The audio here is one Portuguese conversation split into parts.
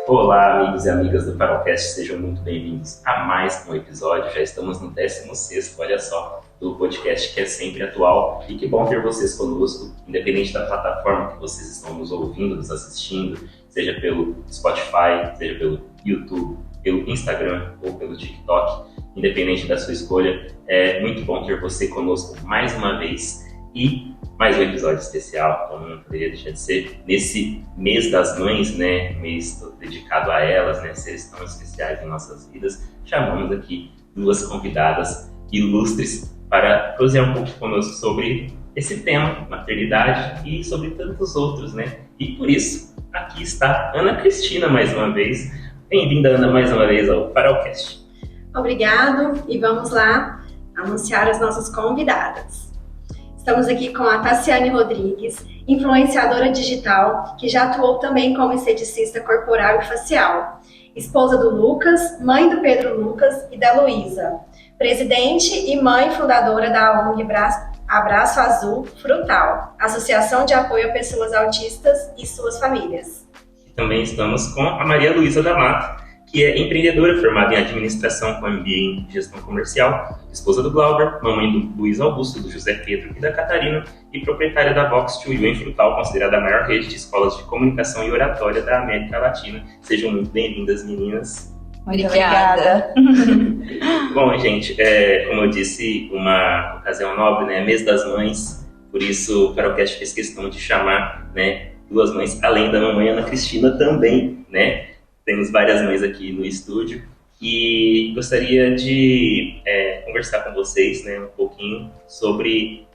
Olá, amigos e amigas do Farolcast, sejam muito bem-vindos a mais um episódio. Já estamos no 16º, olha só, do podcast que é sempre atual. E que bom ter vocês conosco, independente da plataforma que vocês estão nos ouvindo, nos assistindo, seja pelo Spotify, seja pelo YouTube, pelo Instagram ou pelo TikTok, independente da sua escolha. É muito bom ter você conosco mais uma vez e mais um episódio especial, como não poderia deixar de ser, nesse mês das mães, né, mês dedicado a elas, né, seres tão especiais em nossas vidas. Chamamos aqui duas convidadas ilustres para prosear um pouco conosco sobre esse tema, maternidade, e sobre tantos outros, né, e por isso, aqui está Ana Cristina mais uma vez. Bem-vinda, Ana, mais uma vez ao Farolcast. Obrigado, e vamos lá anunciar as nossas convidadas. Estamos aqui com a Tassiane Rodrigues, influenciadora digital, que já atuou também como esteticista corporal e facial, esposa do Lucas, mãe do Pedro Lucas e da Luísa, presidente e mãe fundadora da ONG Abraço Azul Frutal, Associação de Apoio a Pessoas Autistas e Suas Famílias. Também estamos com a Maria Luísa da Mata, que é empreendedora formada em administração com MBA em gestão comercial, esposa do Glauber, mamãe do Luiz Augusto, do José Pedro e da Catarina, e proprietária da Vox to You em Frutal, considerada a maior rede de escolas de comunicação e oratória da América Latina. Sejam muito bem-vindas, meninas. Muito obrigada. Bom, gente, como eu disse, uma ocasião nobre, né? Mês das Mães, por isso o Farolcast fez questão de chamar, né, duas mães, além da mamãe Ana Cristina também, né? Temos várias mães aqui no estúdio e gostaria de conversar com vocês, né, um pouquinho sobre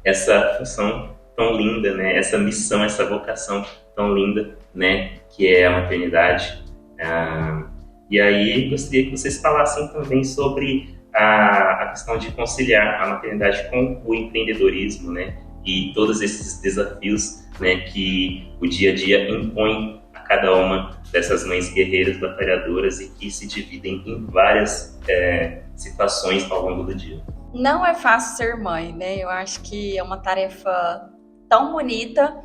essa função tão linda, né, essa missão, essa vocação tão linda, né, que é a maternidade. E aí gostaria que vocês falassem também sobre a questão de conciliar a maternidade com o empreendedorismo, né, e todos esses desafios, né, que o dia a dia impõe cada uma dessas mães guerreiras, batalhadoras e que se dividem em várias situações ao longo do dia. Não é fácil ser mãe, né? Eu acho que é uma tarefa tão bonita,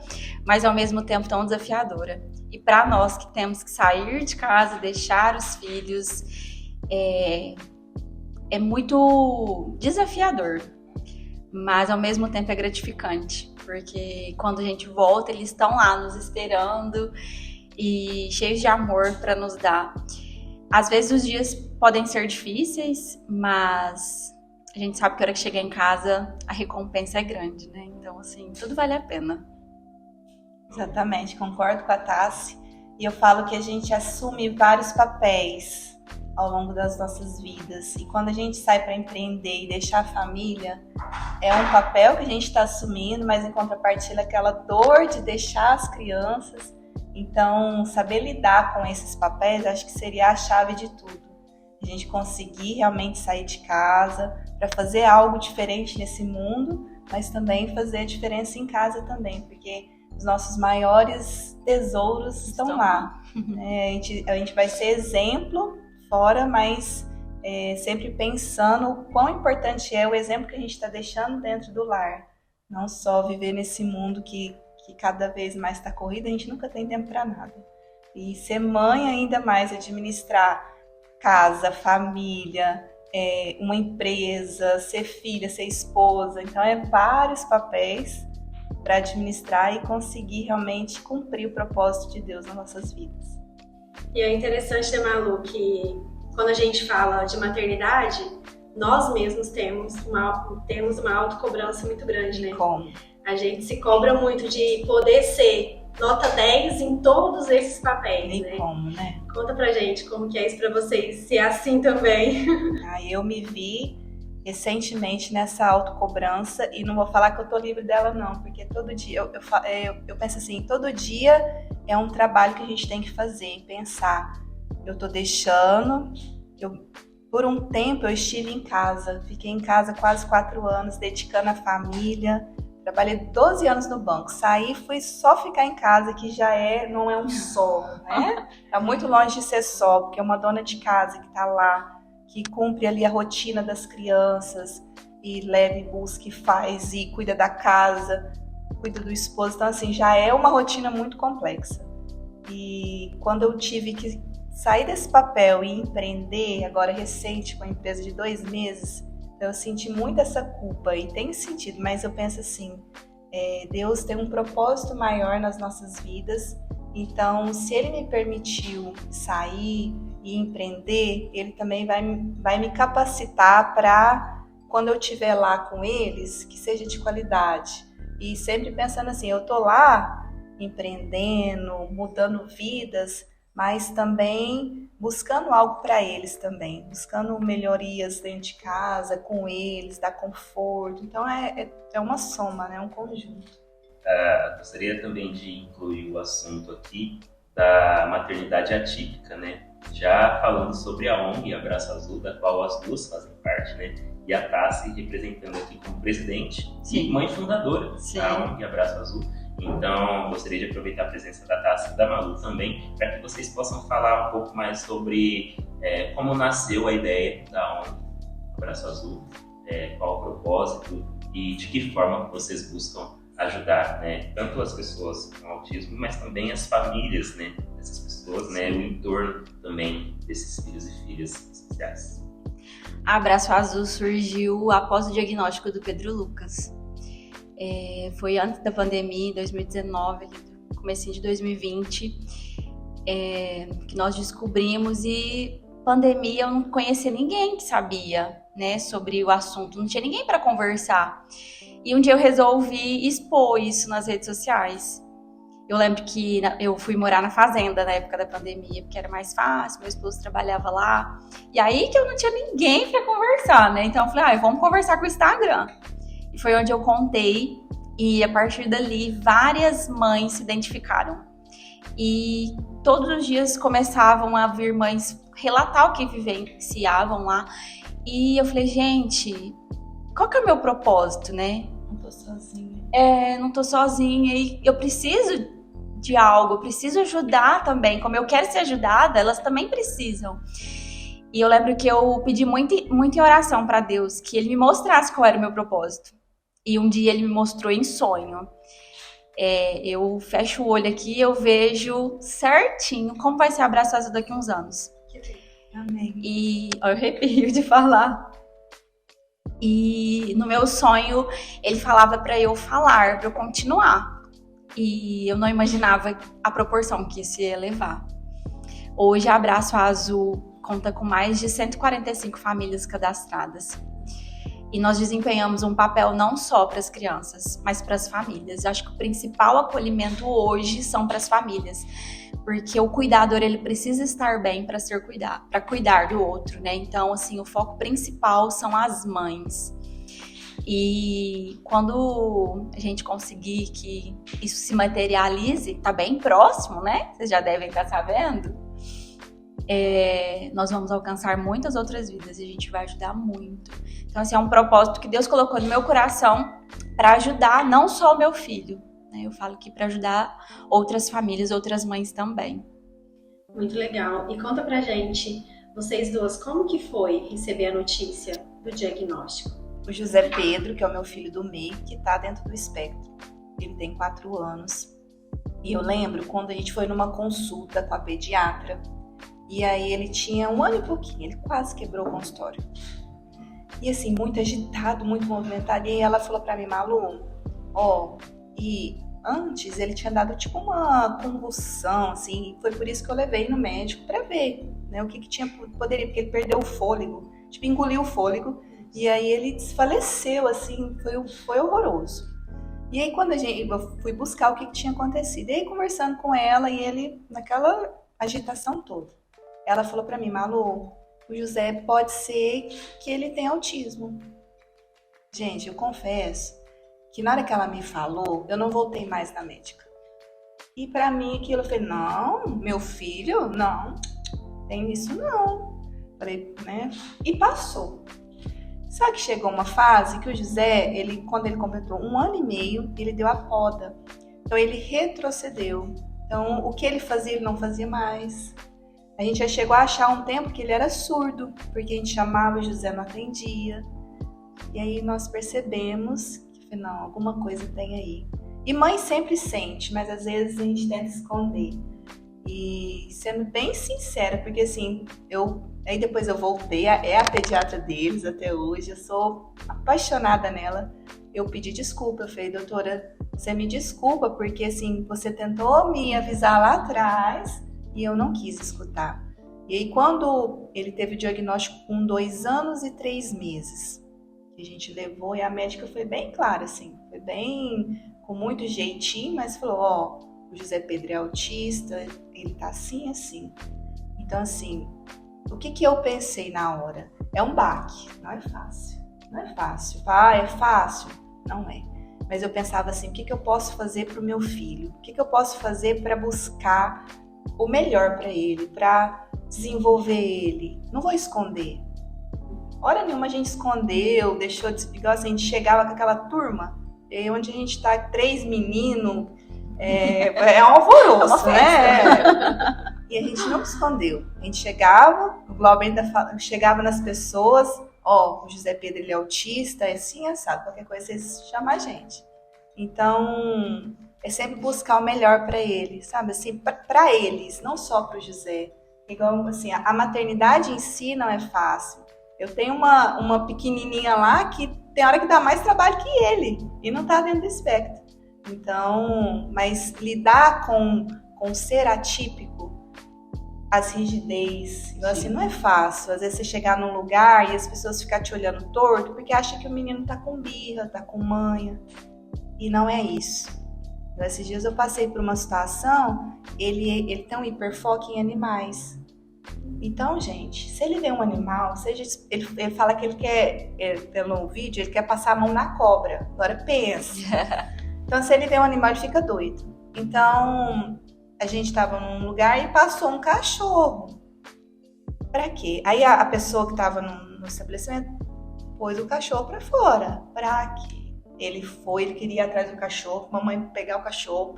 mas ao mesmo tempo tão desafiadora. E para nós que temos que sair de casa, deixar os filhos, é muito desafiador, mas ao mesmo tempo é gratificante, porque quando a gente volta, eles estão lá nos esperando e cheios de amor para nos dar. Às vezes os dias podem ser difíceis, mas a gente sabe que a hora que chegar em casa a recompensa é grande, né? Então, assim, tudo vale a pena. Exatamente, concordo com a Tassi. E eu falo que a gente assume vários papéis ao longo das nossas vidas. E quando a gente sai para empreender e deixar a família, é um papel que a gente está assumindo, mas em contrapartida aquela dor de deixar as crianças. Então, saber lidar com esses papéis, acho que seria a chave de tudo. A gente conseguir realmente sair de casa para fazer algo diferente nesse mundo, mas também fazer a diferença em casa também, porque os nossos maiores tesouros estão lá. A gente vai ser exemplo fora, mas sempre pensando o quão importante é o exemplo que a gente está deixando dentro do lar. Não só viver nesse mundo que cada vez mais está corrida, a gente nunca tem tempo para nada. E ser mãe ainda mais, administrar casa, família, uma empresa, ser filha, ser esposa. Então, vários papéis para administrar e conseguir realmente cumprir o propósito de Deus nas nossas vidas. E é interessante, né, Malu, que quando a gente fala de maternidade, nós mesmos temos uma autocobrança muito grande, né? Como? A gente se cobra muito de poder ser nota 10 em todos esses papéis, né? Como, né? Conta pra gente como que é isso pra vocês, se é assim também. Eu me vi recentemente nessa autocobrança e não vou falar que eu tô livre dela não, porque todo dia, eu penso assim, todo dia é um trabalho que a gente tem que fazer, pensar. Eu tô deixando, por um tempo eu estive em casa, fiquei em casa quase 4 anos, dedicando à família. Trabalhei 12 anos no banco, saí, fui só ficar em casa, que já não é um só, né? Tá muito longe de ser só, porque é uma dona de casa que tá lá, que cumpre ali a rotina das crianças, e leva e busca e faz, e cuida da casa, cuida do esposo. Então, assim, já é uma rotina muito complexa. E quando eu tive que sair desse papel e empreender, agora recente, com a empresa de 2 meses, eu senti muito essa culpa e tem sentido, mas eu penso assim, Deus tem um propósito maior nas nossas vidas, então se Ele me permitiu sair e empreender, Ele também vai me capacitar para, quando eu estiver lá com eles, que seja de qualidade. E sempre pensando assim, eu tô lá empreendendo, mudando vidas, mas também buscando algo para eles também, buscando melhorias dentro de casa, com eles, dar conforto. Então é uma soma, né? Um conjunto. Gostaria também de incluir o assunto aqui da maternidade atípica, né? Já falando sobre a ONG Abraço Azul, da qual as duas fazem parte, né? E a Tassi representando aqui como presidente e mãe fundadora da ONG Abraço Azul. Então, gostaria de aproveitar a presença da Tassi e da Malu também, para que vocês possam falar um pouco mais sobre como nasceu a ideia da ONG Abraço Azul, qual o propósito e de que forma vocês buscam ajudar, né, tanto as pessoas com autismo, mas também as famílias, né, dessas pessoas, né, o entorno também desses filhos e filhas especiais. A Abraço Azul surgiu após o diagnóstico do Pedro Lucas. Foi antes da pandemia, em 2019, comecinho de 2020, que nós descobrimos, e pandemia eu não conhecia ninguém que sabia, né, sobre o assunto, não tinha ninguém para conversar. E um dia eu resolvi expor isso nas redes sociais. Eu lembro que eu fui morar na fazenda na época da pandemia, porque era mais fácil, meu esposo trabalhava lá. E aí que eu não tinha ninguém para conversar, né? Então eu falei, vamos conversar com o Instagram. E foi onde eu contei, e a partir dali várias mães se identificaram. E todos os dias começavam a vir mães relatar o que vivenciavam lá. E eu falei, gente, qual que é o meu propósito, né? Não tô sozinha. Não tô sozinha e eu preciso de algo, eu preciso ajudar também. Como eu quero ser ajudada, elas também precisam. E eu lembro que eu pedi muito em oração para Deus que Ele me mostrasse qual era o meu propósito. E um dia Ele me mostrou em sonho. Eu fecho o olho aqui e eu vejo certinho como vai ser Abraço Azul daqui a uns anos. Amém. E eu arrepio de falar. E no meu sonho Ele falava para eu falar, para eu continuar. E eu não imaginava a proporção que isso ia levar. Hoje a Abraço Azul conta com mais de 145 famílias cadastradas. E nós desempenhamos um papel não só para as crianças, mas para as famílias. Eu acho que o principal acolhimento hoje são para as famílias, porque o cuidador ele precisa estar bem para cuidar do outro, né? Então, assim, o foco principal são as mães. E quando a gente conseguir que isso se materialize, tá bem próximo, né? Vocês já devem estar sabendo. Nós vamos alcançar muitas outras vidas e a gente vai ajudar muito. Então, assim, é um propósito que Deus colocou no meu coração para ajudar não só o meu filho, né? Eu falo que para ajudar outras famílias, outras mães também. Muito legal. E conta pra gente, vocês duas, como que foi receber a notícia do diagnóstico? O José Pedro, que é o meu filho do meio, que está dentro do espectro. Ele tem 4 anos. E eu lembro quando a gente foi numa consulta com a pediatra, e aí ele tinha 1 ano e pouquinho, ele quase quebrou o consultório. E assim, muito agitado, muito movimentado. E aí ela falou pra mim, Malu, e antes ele tinha dado tipo uma convulsão, assim, e foi por isso que eu levei no médico pra ver, né, o que tinha, poderia, porque ele perdeu o fôlego, tipo, engoliu o fôlego. E aí ele desfaleceu, assim, foi horroroso. E aí quando eu fui buscar o que tinha acontecido, e aí conversando com ela, e ele, naquela agitação toda, ela falou pra mim, Malu, o José pode ser que ele tenha autismo. Gente, eu confesso que na hora que ela me falou, eu não voltei mais na médica. E pra mim aquilo, eu falei, não, meu filho, não, tem isso não. Falei, né? E passou. Só que chegou uma fase que o José, quando ele completou 1 ano e meio, ele deu a poda. Então ele retrocedeu. Então o que ele fazia, ele não fazia mais. A gente já chegou a achar um tempo que ele era surdo, porque a gente chamava, o José não atendia. E aí nós percebemos que, não, alguma coisa tem aí. E mãe sempre sente, mas às vezes a gente tenta esconder. E sendo bem sincera, porque assim, aí depois eu voltei, é a pediatra deles até hoje, eu sou apaixonada nela. Eu pedi desculpa, eu falei, doutora, você me desculpa, porque assim, você tentou me avisar lá atrás e eu não quis escutar. E aí quando ele teve o diagnóstico com 2 anos e 3 meses, que a gente levou, e a médica foi bem clara, assim, foi bem, com muito jeitinho, mas falou, ó, o José Pedro é autista, ele tá assim, assim. Então, assim, o que eu pensei na hora? É um baque, não é fácil. Não é fácil. É fácil? Não é. Mas eu pensava assim, o que eu posso fazer pro meu filho? O que eu posso fazer para buscar o melhor para ele, para desenvolver ele? Não vou esconder. Hora nenhuma a gente escondeu, deixou de... Igual assim, a gente chegava com aquela turma, onde a gente tá 3 meninos, é um alvoroço, né? E a gente não escondeu. A gente chegava, o Glauber ainda chegava nas pessoas, ó, o José Pedro ele é autista, é assim, assado, qualquer coisa vocês chamam a gente. Então, é sempre buscar o melhor para ele, sabe? Assim, para eles, não só para o José. Igual, assim, a maternidade em si não é fácil. Eu tenho uma pequenininha lá que tem hora que dá mais trabalho que ele e não tá dentro do espectro. Então, mas lidar com ser atípico, as rigidez, então, assim, não é fácil. Às vezes você chegar num lugar e as pessoas ficam te olhando torto porque acham que o menino tá com birra, tá com manha. E não é isso. Então, esses dias eu passei por uma situação, ele tem um hiperfoco em animais. Então, gente, se ele vê um animal, seja ele fala que ele quer, pelo vídeo, ele quer passar a mão na cobra. Agora pensa. Então, se ele vê um animal, ele fica doido. Então, a gente estava num lugar e passou um cachorro. Pra quê? Aí a pessoa que estava no estabelecimento pôs o cachorro pra fora. Pra quê? Ele queria ir atrás do cachorro, mamãe pegar o cachorro.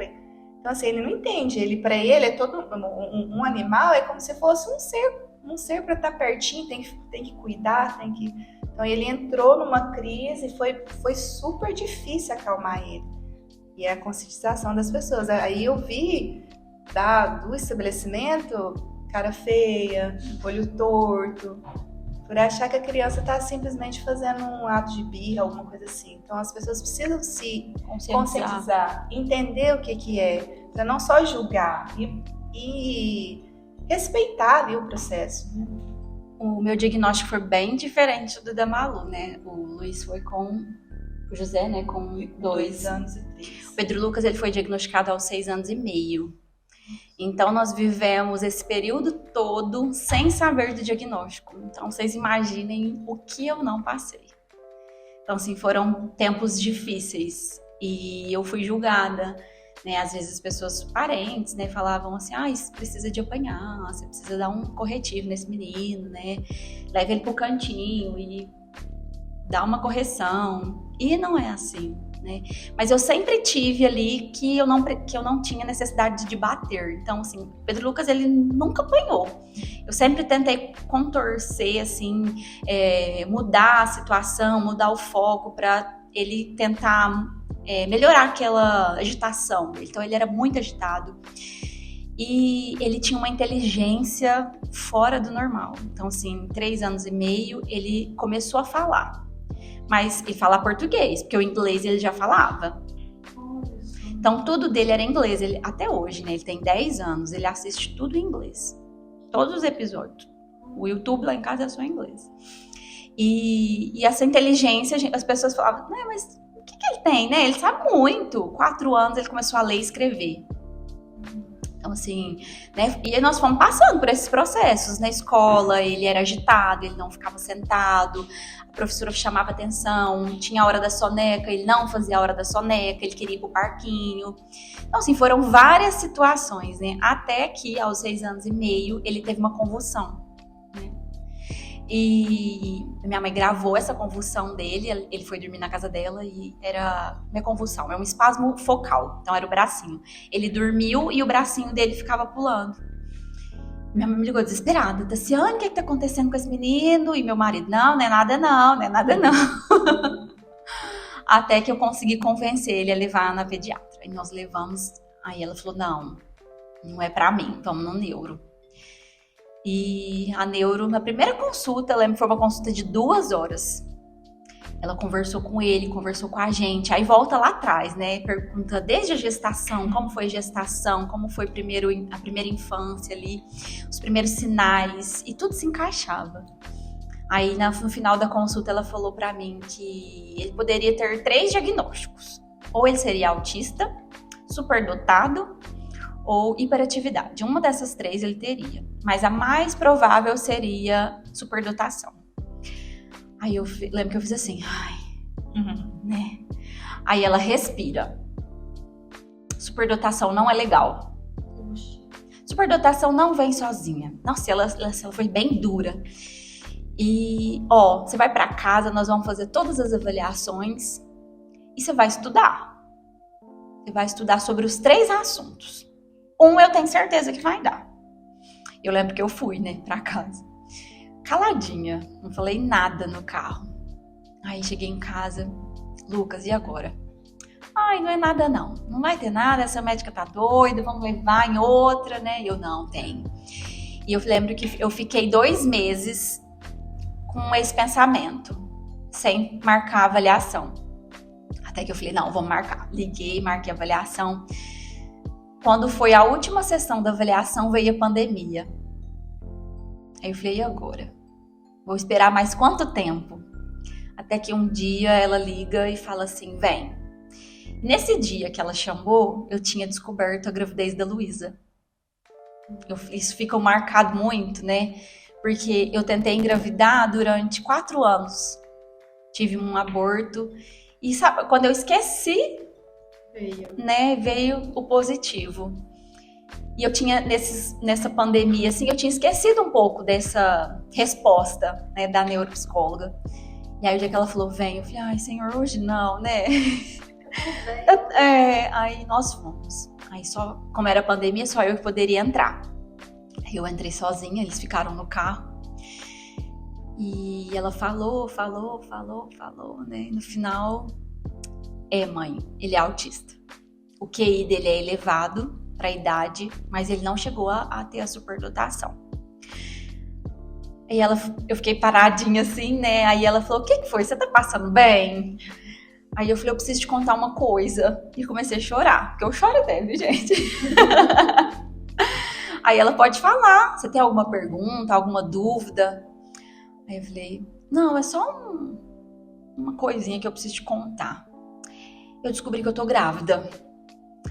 Então, assim, ele não entende. Pra ele é todo um animal, é como se fosse um ser para estar pertinho, tem que cuidar, Então, ele entrou numa crise e foi super difícil acalmar ele. E é a conscientização das pessoas. Aí eu vi do estabelecimento, cara feia, olho torto, por achar que a criança está simplesmente fazendo um ato de birra, alguma coisa assim. Então as pessoas precisam se conscientizar, entender o que é, para não só julgar e respeitar ali o processo, né? O meu diagnóstico foi bem diferente do da Malu, né? O Luiz foi com o José, né, com 2 anos e 3. O Pedro Lucas, ele foi diagnosticado aos 6 anos e meio. Então, nós vivemos esse período todo sem saber do diagnóstico. Então, vocês imaginem o que eu não passei. Então, assim, foram tempos difíceis. E eu fui julgada, né? Às vezes, as pessoas, parentes, né, falavam assim, isso precisa de apanhar, você precisa dar um corretivo nesse menino, né? Leve ele pro cantinho e dá uma correção. E não é assim, né? Mas eu sempre tive ali que eu não tinha necessidade de bater. Então, assim, Pedro Lucas, ele nunca apanhou. Eu sempre tentei contorcer, assim, mudar a situação, mudar o foco para ele tentar melhorar aquela agitação. Então, ele era muito agitado. E ele tinha uma inteligência fora do normal. Então, assim, 3 anos e meio, ele começou a falar. Mas ele fala português, porque o inglês ele já falava. Então, tudo dele era em inglês. Até hoje, né? Ele tem 10 anos, ele assiste tudo em inglês. Todos os episódios. O YouTube lá em casa é só em inglês. E essa inteligência, as pessoas falavam, mas o que ele tem, né? Ele sabe muito. 4 anos ele começou a ler e escrever. Então, assim, né? E nós fomos passando por esses processos. Na escola, ele era agitado, ele não ficava sentado, a professora chamava atenção, tinha a hora da soneca, ele não fazia a hora da soneca, ele queria ir pro parquinho. Então, assim, foram várias situações, né? Até que, aos 6 anos e meio, ele teve uma convulsão, né? E minha mãe gravou essa convulsão dele, ele foi dormir na casa dela e era minha convulsão, é um espasmo focal, então era o bracinho. Ele dormiu e o bracinho dele ficava pulando. Minha mãe me ligou desesperada, Tassiane, o que tá acontecendo com esse menino? E meu marido, não é nada não. Até que eu consegui convencer ele a levar na pediatra. E nós levamos, aí ela falou, não, não é pra mim, vamos no neuro. E a neuro, na primeira consulta, eu lembro que foi uma consulta de 2 horas. Ela conversou com ele, conversou com a gente, aí volta lá atrás, né? Pergunta desde a gestação, como foi a gestação, como foi a primeira infância ali, os primeiros sinais, e tudo se encaixava. Aí no final da consulta ela falou pra mim que ele poderia ter 3 diagnósticos. Ou ele seria autista, superdotado ou hiperatividade. Uma dessas 3 ele teria, mas a mais provável seria superdotação. Aí eu lembro que eu fiz assim, né? Aí ela respira. Superdotação não é legal. Superdotação não vem sozinha. Nossa, ela foi bem dura. E, você vai pra casa, nós vamos fazer todas as avaliações e você vai estudar. Você vai estudar sobre os 3 assuntos. Eu tenho certeza que vai dar. Eu lembro que eu fui, né, pra casa. Caladinha, não falei nada no carro. Aí cheguei em casa, Lucas, e agora? Ai, não é nada não, não vai ter nada, essa médica tá doida, vamos levar em outra, né? E eu, não, tem. E eu lembro que eu fiquei 2 meses com esse pensamento, sem marcar a avaliação. Até que eu falei, não, vamos marcar. Liguei, marquei a avaliação. Quando foi a última sessão da avaliação, veio a pandemia. Aí eu falei, e agora? Vou esperar mais quanto tempo? Até que um dia ela liga e fala assim, vem. Nesse dia que ela chamou, eu tinha descoberto a gravidez da Luísa. Isso ficou marcado muito, né? Porque eu tentei engravidar durante 4 anos. Tive um aborto. E sabe, quando eu esqueci, veio o positivo. E eu tinha, nessa pandemia, assim, eu tinha esquecido um pouco dessa resposta, né, da neuropsicóloga. E aí o dia que ela falou, vem, eu falei, ai, senhor, hoje não, né? Aí nós fomos. Aí só, como era pandemia, só eu que poderia entrar. Aí eu entrei sozinha, eles ficaram no carro. E ela falou, né? E no final, mãe, ele é autista. O QI dele é elevado para a idade, mas ele não chegou a ter a superdotação. Aí eu fiquei paradinha assim, né? Aí ela falou, o que foi? Você tá passando bem? Aí eu falei, eu preciso te contar uma coisa. E comecei a chorar, porque eu choro até, viu, gente? Aí ela, pode falar, você tem alguma pergunta, alguma dúvida? Aí eu falei, não, é só uma coisinha que eu preciso te contar. Eu descobri que eu tô grávida.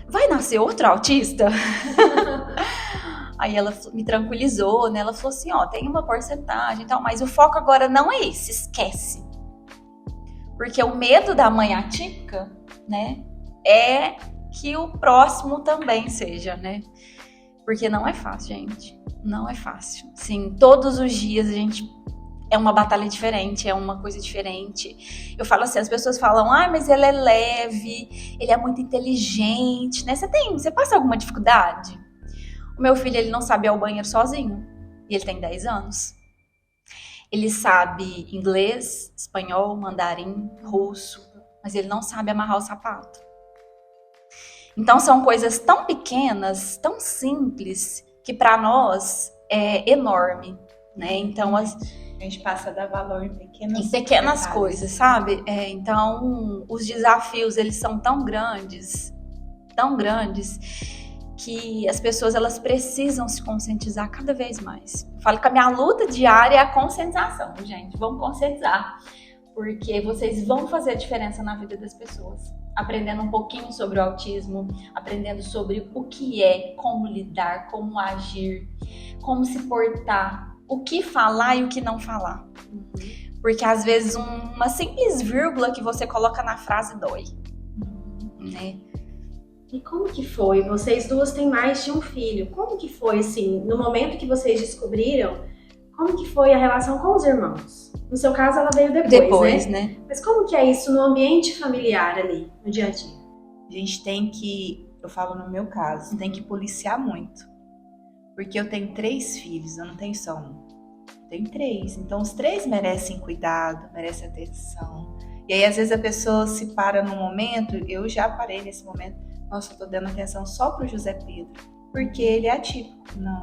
Vai nascer outro autista? Aí ela me tranquilizou, né? Ela falou assim, tem uma porcentagem e tal, mas o foco agora não é esse, esquece. Porque o medo da mãe atípica, né, é que o próximo também seja, né? Porque não é fácil, gente. Não é fácil. Sim, todos os dias a gente... É uma batalha diferente, é uma coisa diferente. Eu falo assim, as pessoas falam, mas ele é leve, ele é muito inteligente, né? Você passa alguma dificuldade? O meu filho, ele não sabe ir ao banheiro sozinho. E ele tem 10 anos. Ele sabe inglês, espanhol, mandarim, russo, mas ele não sabe amarrar o sapato. Então são coisas tão pequenas, tão simples, que para nós é enorme, né? Então a gente passa a dar valor em pequenas detalhes. Coisas, sabe? Então os desafios, eles são tão grandes, que as pessoas, elas precisam se conscientizar cada vez mais. Eu falo que a minha luta diária é a conscientização, gente. Vamos conscientizar, porque vocês vão fazer a diferença na vida das pessoas. Aprendendo um pouquinho sobre o autismo, aprendendo sobre o que é, como lidar, como agir, como se portar, o que falar e o que não falar. Porque às vezes uma simples vírgula que você coloca na frase dói, né? E como que foi? Vocês duas têm mais de um filho. Como que foi, assim, no momento que vocês descobriram, como que foi a relação com os irmãos? No seu caso, ela veio depois, né? Mas como que é isso no ambiente familiar ali, no dia a dia? A gente tem que, eu falo no meu caso, tem que policiar muito. Porque eu tenho 3 filhos, eu não tenho só um. Eu tenho 3. Então, os 3 merecem cuidado, merecem atenção. E aí, às vezes, a pessoa se para num momento, eu já parei nesse momento, nossa, eu tô dando atenção só pro José Pedro. porque ele é atípico. Não.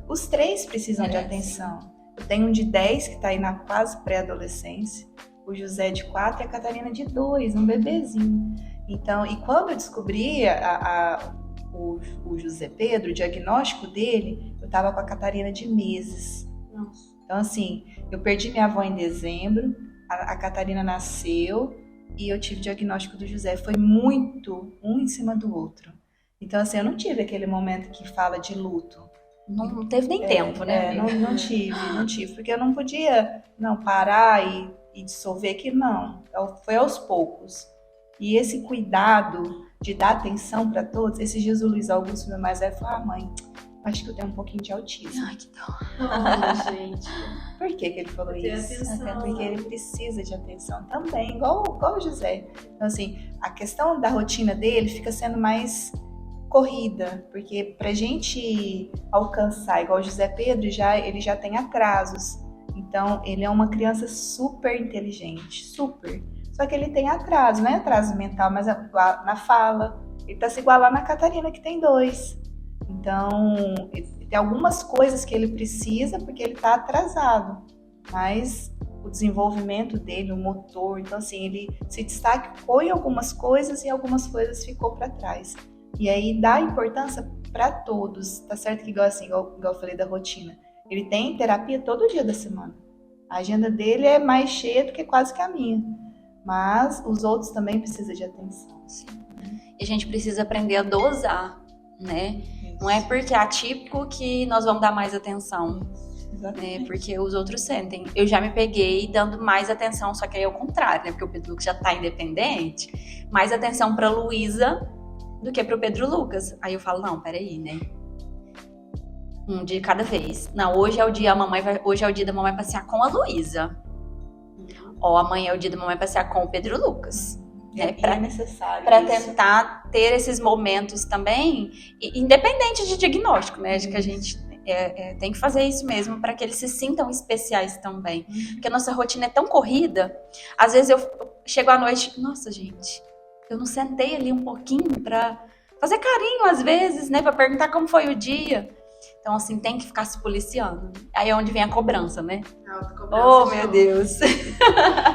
Os 3 precisam de atenção. Eu tenho um de 10 que está aí na quase pré-adolescência, o José de 4 e a Catarina de 2, um bebezinho. Então, e quando eu descobri o José Pedro, o diagnóstico dele, eu estava com a Catarina de meses. Nossa. Então, assim, eu perdi minha avó em dezembro, a Catarina nasceu e eu tive o diagnóstico do José. Foi muito um em cima do outro. Então, assim, eu não tive aquele momento que fala de luto. Não teve nem tempo, né? Não tive, porque eu não podia parar e dissolver que não. Foi aos poucos. E esse cuidado de dar atenção para todos, esses dias o Luiz Augusto, meu mais velho, falou: mãe, acho que eu tenho um pouquinho de autismo. Ai, que dó. Oh, gente. Por que ele falou Ter isso? atenção. Porque ele precisa de atenção também, igual o José. Então, assim, a questão da rotina dele fica sendo mais corrida, porque pra gente alcançar, igual o José Pedro, ele já tem atrasos. Então, ele é uma criança super inteligente, super. Só que ele tem atraso, não é atraso mental, mas na fala. Ele tá se igualando à Catarina, que tem 2. Então, tem algumas coisas que ele precisa porque ele tá atrasado. Mas o desenvolvimento dele, o motor, então assim, ele se destacou em algumas coisas e algumas coisas ficou para trás. E aí dá importância para todos, tá certo? Que igual eu falei da rotina. Ele tem terapia todo dia da semana. A agenda dele é mais cheia do que quase que a minha. Mas os outros também precisam de atenção. Sim. E a gente precisa aprender a dosar, né? Não é porque é atípico que nós vamos dar mais atenção. Né? Porque os outros sentem. Eu já me peguei dando mais atenção, só que aí é o contrário, né? Porque o Pedro Lucas já tá independente. Mais atenção pra Luísa do que pro Pedro Lucas. Aí eu falo, não, peraí, né? Um dia de cada vez. Não, hoje é o dia da mamãe passear com a Luísa. Ou amanhã é o dia da mamãe passear com o Pedro Lucas. Né? É necessário. Para tentar ter esses momentos também, independente de diagnóstico, né? De que a gente tem que fazer isso mesmo para que eles se sintam especiais também. Porque a nossa rotina é tão corrida. Às vezes eu chego à noite, nossa, gente, eu não sentei ali um pouquinho para fazer carinho às vezes, né? Para perguntar como foi o dia. Então, assim, tem que ficar se policiando. Aí é onde vem a cobrança, né? Autocobrança. Oh, meu Deus!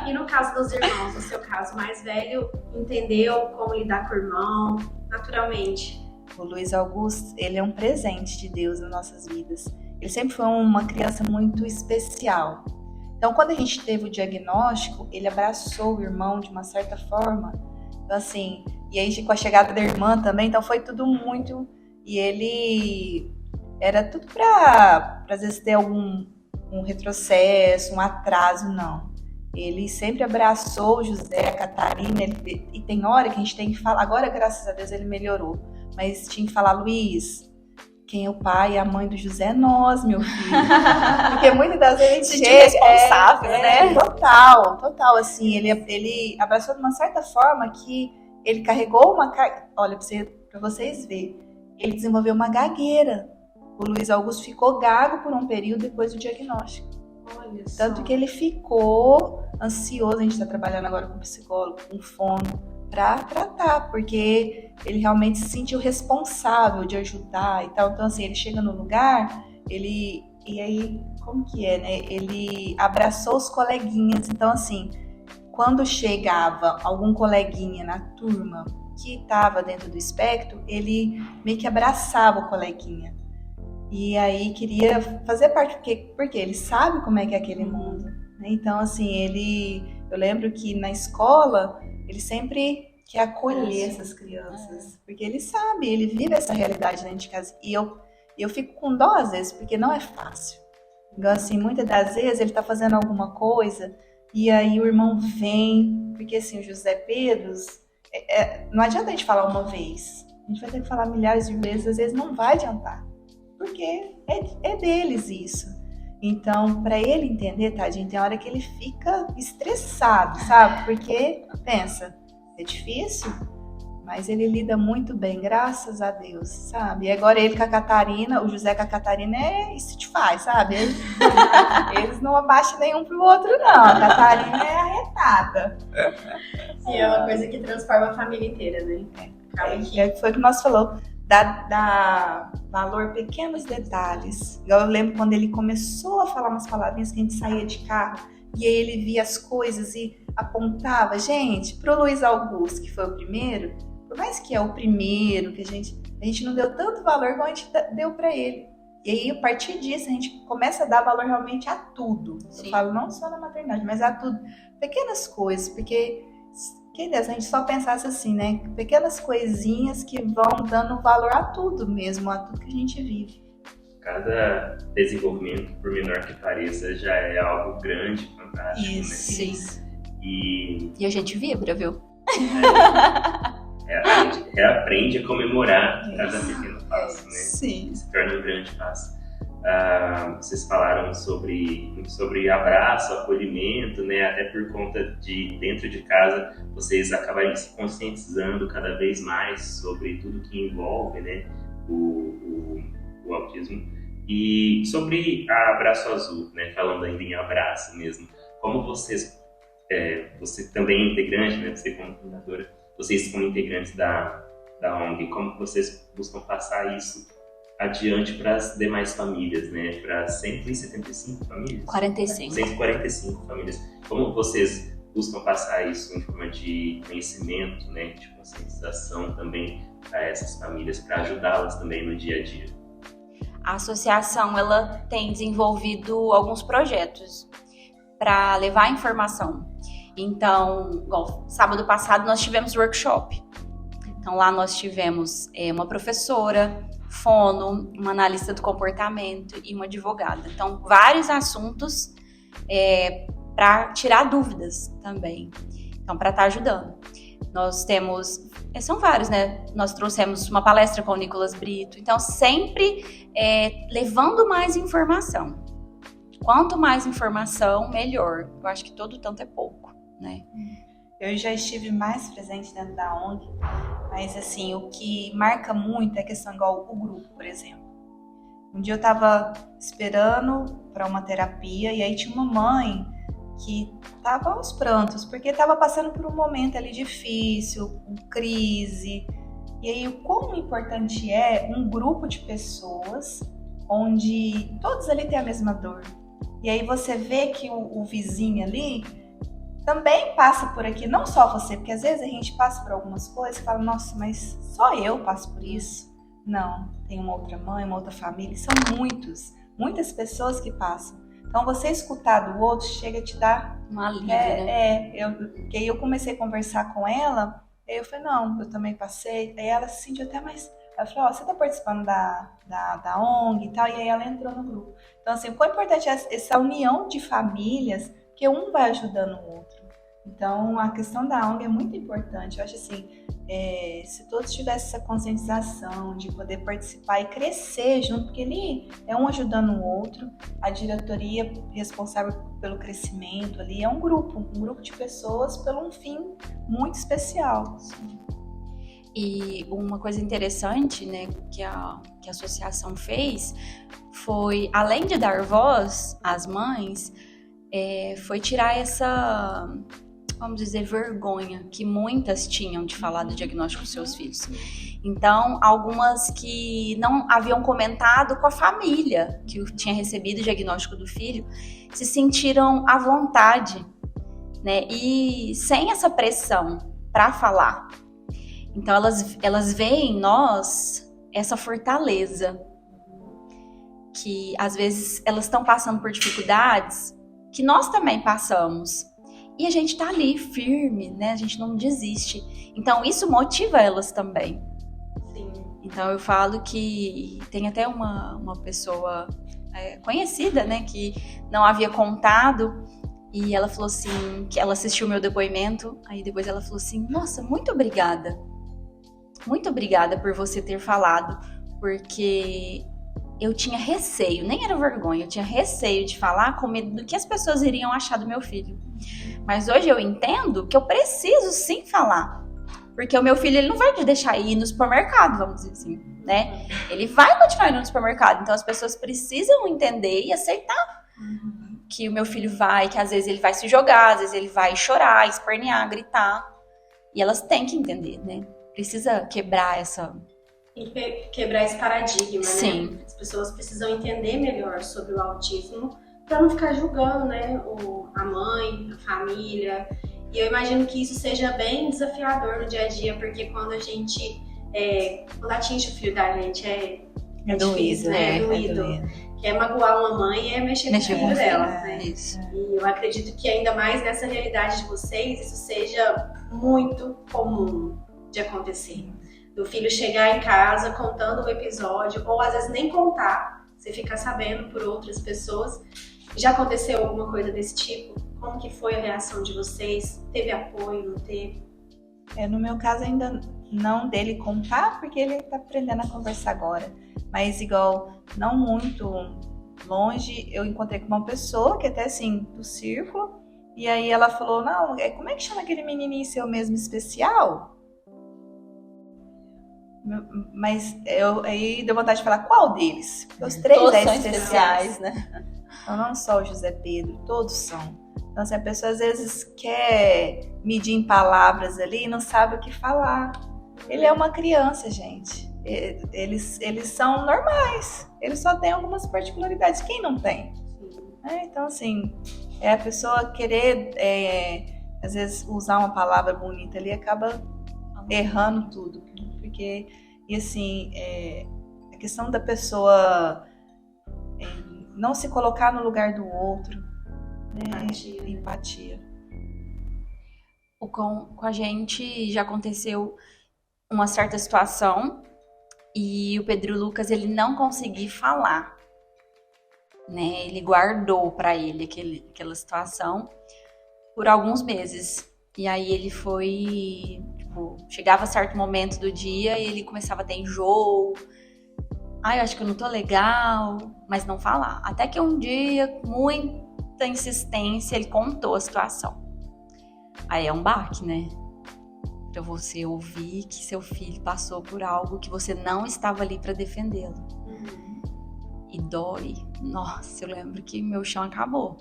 E no caso dos irmãos, no seu caso mais velho, entendeu como lidar com o irmão naturalmente? O Luiz Augusto, ele é um presente de Deus nas nossas vidas. Ele sempre foi uma criança muito especial. Então, quando a gente teve o diagnóstico, ele abraçou o irmão de uma certa forma. Então, assim, e aí com a chegada da irmã também, então foi tudo muito... E ele... Era tudo pra às vezes ter um retrocesso, um atraso, não. Ele sempre abraçou o José, a Catarina, e tem hora que a gente tem que falar, agora graças a Deus ele melhorou, mas tinha que falar, Luiz, quem é o pai e a mãe do José é nós, meu filho. Porque muitas das vezes a gente chega... responsável, né? Total, assim, ele abraçou de uma certa forma que ele carregou uma carga, olha, pra vocês verem, ele desenvolveu uma gagueira. O Luiz Augusto ficou gago por um período depois do diagnóstico. Olha só. Tanto que ele ficou ansioso, a gente está trabalhando agora com psicólogo, com fono, para tratar, porque ele realmente se sentiu responsável de ajudar e tal. Então, assim, ele chega no lugar, e aí, como que é, né? Ele abraçou os coleguinhas. Então, assim, quando chegava algum coleguinha na turma que estava dentro do espectro, ele meio que abraçava o coleguinha. E aí queria fazer parte, porque ele sabe como é que é aquele mundo, né? Então, assim, eu lembro que na escola, ele sempre quer acolher essas crianças, porque ele sabe, ele vive essa realidade dentro de casa. E eu fico com dó às vezes, porque não é fácil. Então, assim, muitas das vezes ele tá fazendo alguma coisa, e aí o irmão vem, porque assim, o José Pedro, não adianta a gente falar uma vez, a gente vai ter que falar milhares de vezes, às vezes não vai adiantar. Porque é deles isso. Então, para ele entender, tadinho, tem hora que ele fica estressado, sabe? Porque, pensa, é difícil, mas ele lida muito bem, graças a Deus, sabe? E agora ele com a Catarina, o José com a Catarina isso te faz, sabe? Eles não abaixam nenhum pro outro, não. A Catarina é arretada. E é uma coisa que transforma a família inteira, né? Foi o que nós falou. dá valor a pequenos detalhes. Eu lembro quando ele começou a falar umas palavrinhas que a gente saía de carro e aí ele via as coisas e apontava. Gente, pro Luiz Augusto, que foi o primeiro, por mais que é o primeiro, que a gente não deu tanto valor como a gente deu para ele. E aí, a partir disso, a gente começa a dar valor realmente a tudo. Sim. Eu falo não só na maternidade, mas a tudo. Pequenas coisas, porque que Deus, a gente só pensasse assim, né? Pequenas coisinhas que vão dando valor a tudo mesmo, a tudo que a gente vive. Cada desenvolvimento, por menor que pareça, já é algo grande, fantástico, Isso, né? isso. E a gente vibra, viu? a gente reaprende a comemorar cada pequeno passo, né? Sim. Se torna um grande passo. Vocês falaram sobre abraço, acolhimento, né? Até por conta de dentro de casa vocês acabarem se conscientizando cada vez mais sobre tudo que envolve, né, o autismo. E sobre a Abraço Azul, né, falando ainda em abraço mesmo, como você também é integrante, né, você como fundadora, vocês como integrantes da ONG, como vocês buscam passar isso adiante para as demais famílias, né? Para 175 famílias? 45. 145 famílias. Como vocês buscam passar isso em forma de conhecimento, né? De conscientização também para essas famílias, para ajudá-las também no dia a dia? A associação, ela tem desenvolvido alguns projetos para levar informação. Então, igual, sábado passado nós tivemos workshop. Então lá nós tivemos uma professora, fono, uma analista do comportamento e uma advogada. Então, vários assuntos para tirar dúvidas também. Então, para estar ajudando. Nós temos, são vários, né? Nós trouxemos uma palestra com o Nicolas Brito. Então, sempre levando mais informação. Quanto mais informação, melhor. Eu acho que todo tanto é pouco, né? Eu já estive mais presente dentro da ONG, mas assim, o que marca muito é a questão igual o grupo, por exemplo. Um dia eu estava esperando para uma terapia e aí tinha uma mãe que estava aos prantos, porque estava passando por um momento ali difícil, com crise. E aí o quão importante é um grupo de pessoas onde todos ali têm a mesma dor. E aí você vê que o vizinho ali também passa por aqui, não só você, porque às vezes a gente passa por algumas coisas e fala, nossa, mas só eu passo por isso? Não, tem uma outra mãe, uma outra família, são muitas pessoas que passam. Então você escutar do outro chega a te dar uma alívio, né? Porque aí eu comecei a conversar com ela, aí eu falei, não, eu também passei, aí ela se sentiu até mais, ela falou, você tá participando da ONG e tal, e aí ela entrou no grupo. Então assim, o quão importante é essa união de famílias, que um vai ajudando o outro. Então, a questão da ONG é muito importante. Eu acho assim, se todos tivessem essa conscientização de poder participar e crescer junto, porque ali é um ajudando o outro, a diretoria responsável pelo crescimento ali é um grupo de pessoas pelo um fim muito especial. E uma coisa interessante, né, que a associação fez foi, além de dar voz às mães, foi tirar essa, vamos dizer, vergonha que muitas tinham de falar do diagnóstico dos seus filhos. Então, algumas que não haviam comentado com a família que tinha recebido o diagnóstico do filho, se sentiram à vontade, né, e sem essa pressão para falar. Então, elas veem em nós essa fortaleza, que às vezes elas estão passando por dificuldades que nós também passamos. E a gente tá ali firme, né? A gente não desiste. Então, isso motiva elas também. Sim. Então, eu falo que tem até uma pessoa conhecida, né? Que não havia contado. E ela falou assim, que ela assistiu o meu depoimento. Aí depois ela falou assim, nossa, muito obrigada. Muito obrigada por você ter falado. Porque eu tinha receio, nem era vergonha, eu tinha receio de falar com medo do que as pessoas iriam achar do meu filho. Mas hoje eu entendo que eu preciso sim falar. Porque o meu filho, ele não vai te deixar ir no supermercado, vamos dizer assim, né? Ele vai continuar indo no supermercado. Então as pessoas precisam entender e aceitar que o meu filho vai, que às vezes ele vai se jogar, às vezes ele vai chorar, espernear, gritar. E elas têm que entender, né? Precisa quebrar E quebrar esse paradigma, Sim. né? As pessoas precisam entender melhor sobre o autismo para não ficar julgando, né? A mãe, a família. E eu imagino que isso seja bem desafiador no dia a dia, porque quando a gente quando atinge o filho da gente é difícil, né? É doído. Quer magoar uma mãe é mexer com o filho dela, né? Isso. E eu acredito que ainda mais nessa realidade de vocês, isso seja muito comum de acontecer. Do filho chegar em casa contando o episódio, ou às vezes nem contar, você ficar sabendo por outras pessoas. Já aconteceu alguma coisa desse tipo? Como que foi a reação de vocês? Teve apoio, não teve? No meu caso ainda não dele contar, porque ele tá aprendendo a conversar agora. Mas igual, não muito longe, eu encontrei com uma pessoa que até assim, do círculo, e aí ela falou, não, como é que chama aquele menininho seu mesmo especial? Mas aí deu vontade de falar qual deles? Porque os três Todos são são especiais, né? Então, não só o José Pedro, todos são. Então, assim, a pessoa às vezes quer medir em palavras ali e não sabe o que falar. Ele é uma criança, gente. Eles são normais. Eles só têm algumas particularidades. Quem não tem? Então, assim, a pessoa querer, às vezes, usar uma palavra bonita ali acaba errando tudo. Porque, e assim, a questão da pessoa não se colocar no lugar do outro, né? Empatia. Com a gente já aconteceu uma certa situação e o Pedro Lucas, ele não conseguiu falar, né? Ele guardou para ele aquela situação por alguns meses. E aí ele foi, chegava certo momento do dia e ele começava a ter enjoo. Eu acho que eu não tô legal, mas não falar. Até que um dia, com muita insistência, ele contou a situação. Aí é um baque, né? Pra você ouvir que seu filho passou por algo que você não estava ali pra defendê-lo. E dói. Nossa, eu lembro que meu chão acabou.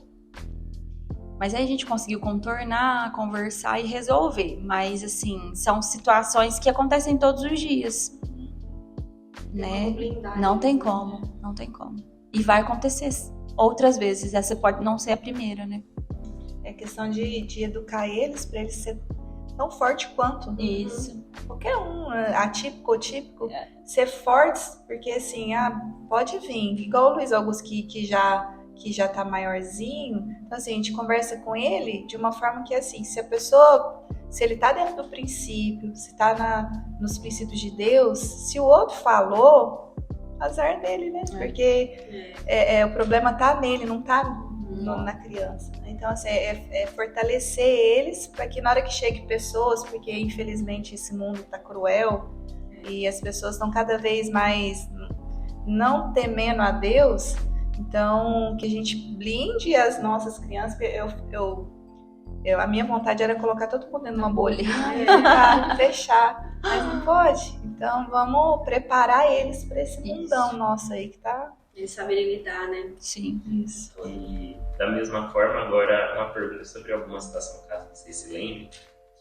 Mas aí a gente conseguiu contornar, conversar e resolver. Mas, assim, são situações que acontecem todos os dias. Né? Não tem como. E vai acontecer outras vezes. Essa pode não ser a primeira, né? É questão de educar eles para eles serem tão fortes quanto. Isso. Qualquer um, atípico ou típico, ser fortes, porque assim, pode vir. Igual o Luiz Augusto que já tá maiorzinho. Então assim, a gente conversa com ele de uma forma que assim, se ele tá dentro do princípio, se tá nos princípios de Deus, se o outro falou, azar dele, né? Porque o problema tá nele, não tá na criança. Então, assim, é fortalecer eles para que na hora que chegue pessoas, porque infelizmente esse mundo tá cruel e as pessoas estão cada vez mais não temendo a Deus, então que a gente blinde as nossas crianças. A minha vontade era colocar todo mundo dentro de uma bolha e fechar, mas não pode. Então vamos preparar eles para esse mundão nosso aí que tá. Eles saberem lidar, né? Sim. Isso. E da mesma forma, agora uma pergunta sobre alguma situação, caso vocês se lembrem,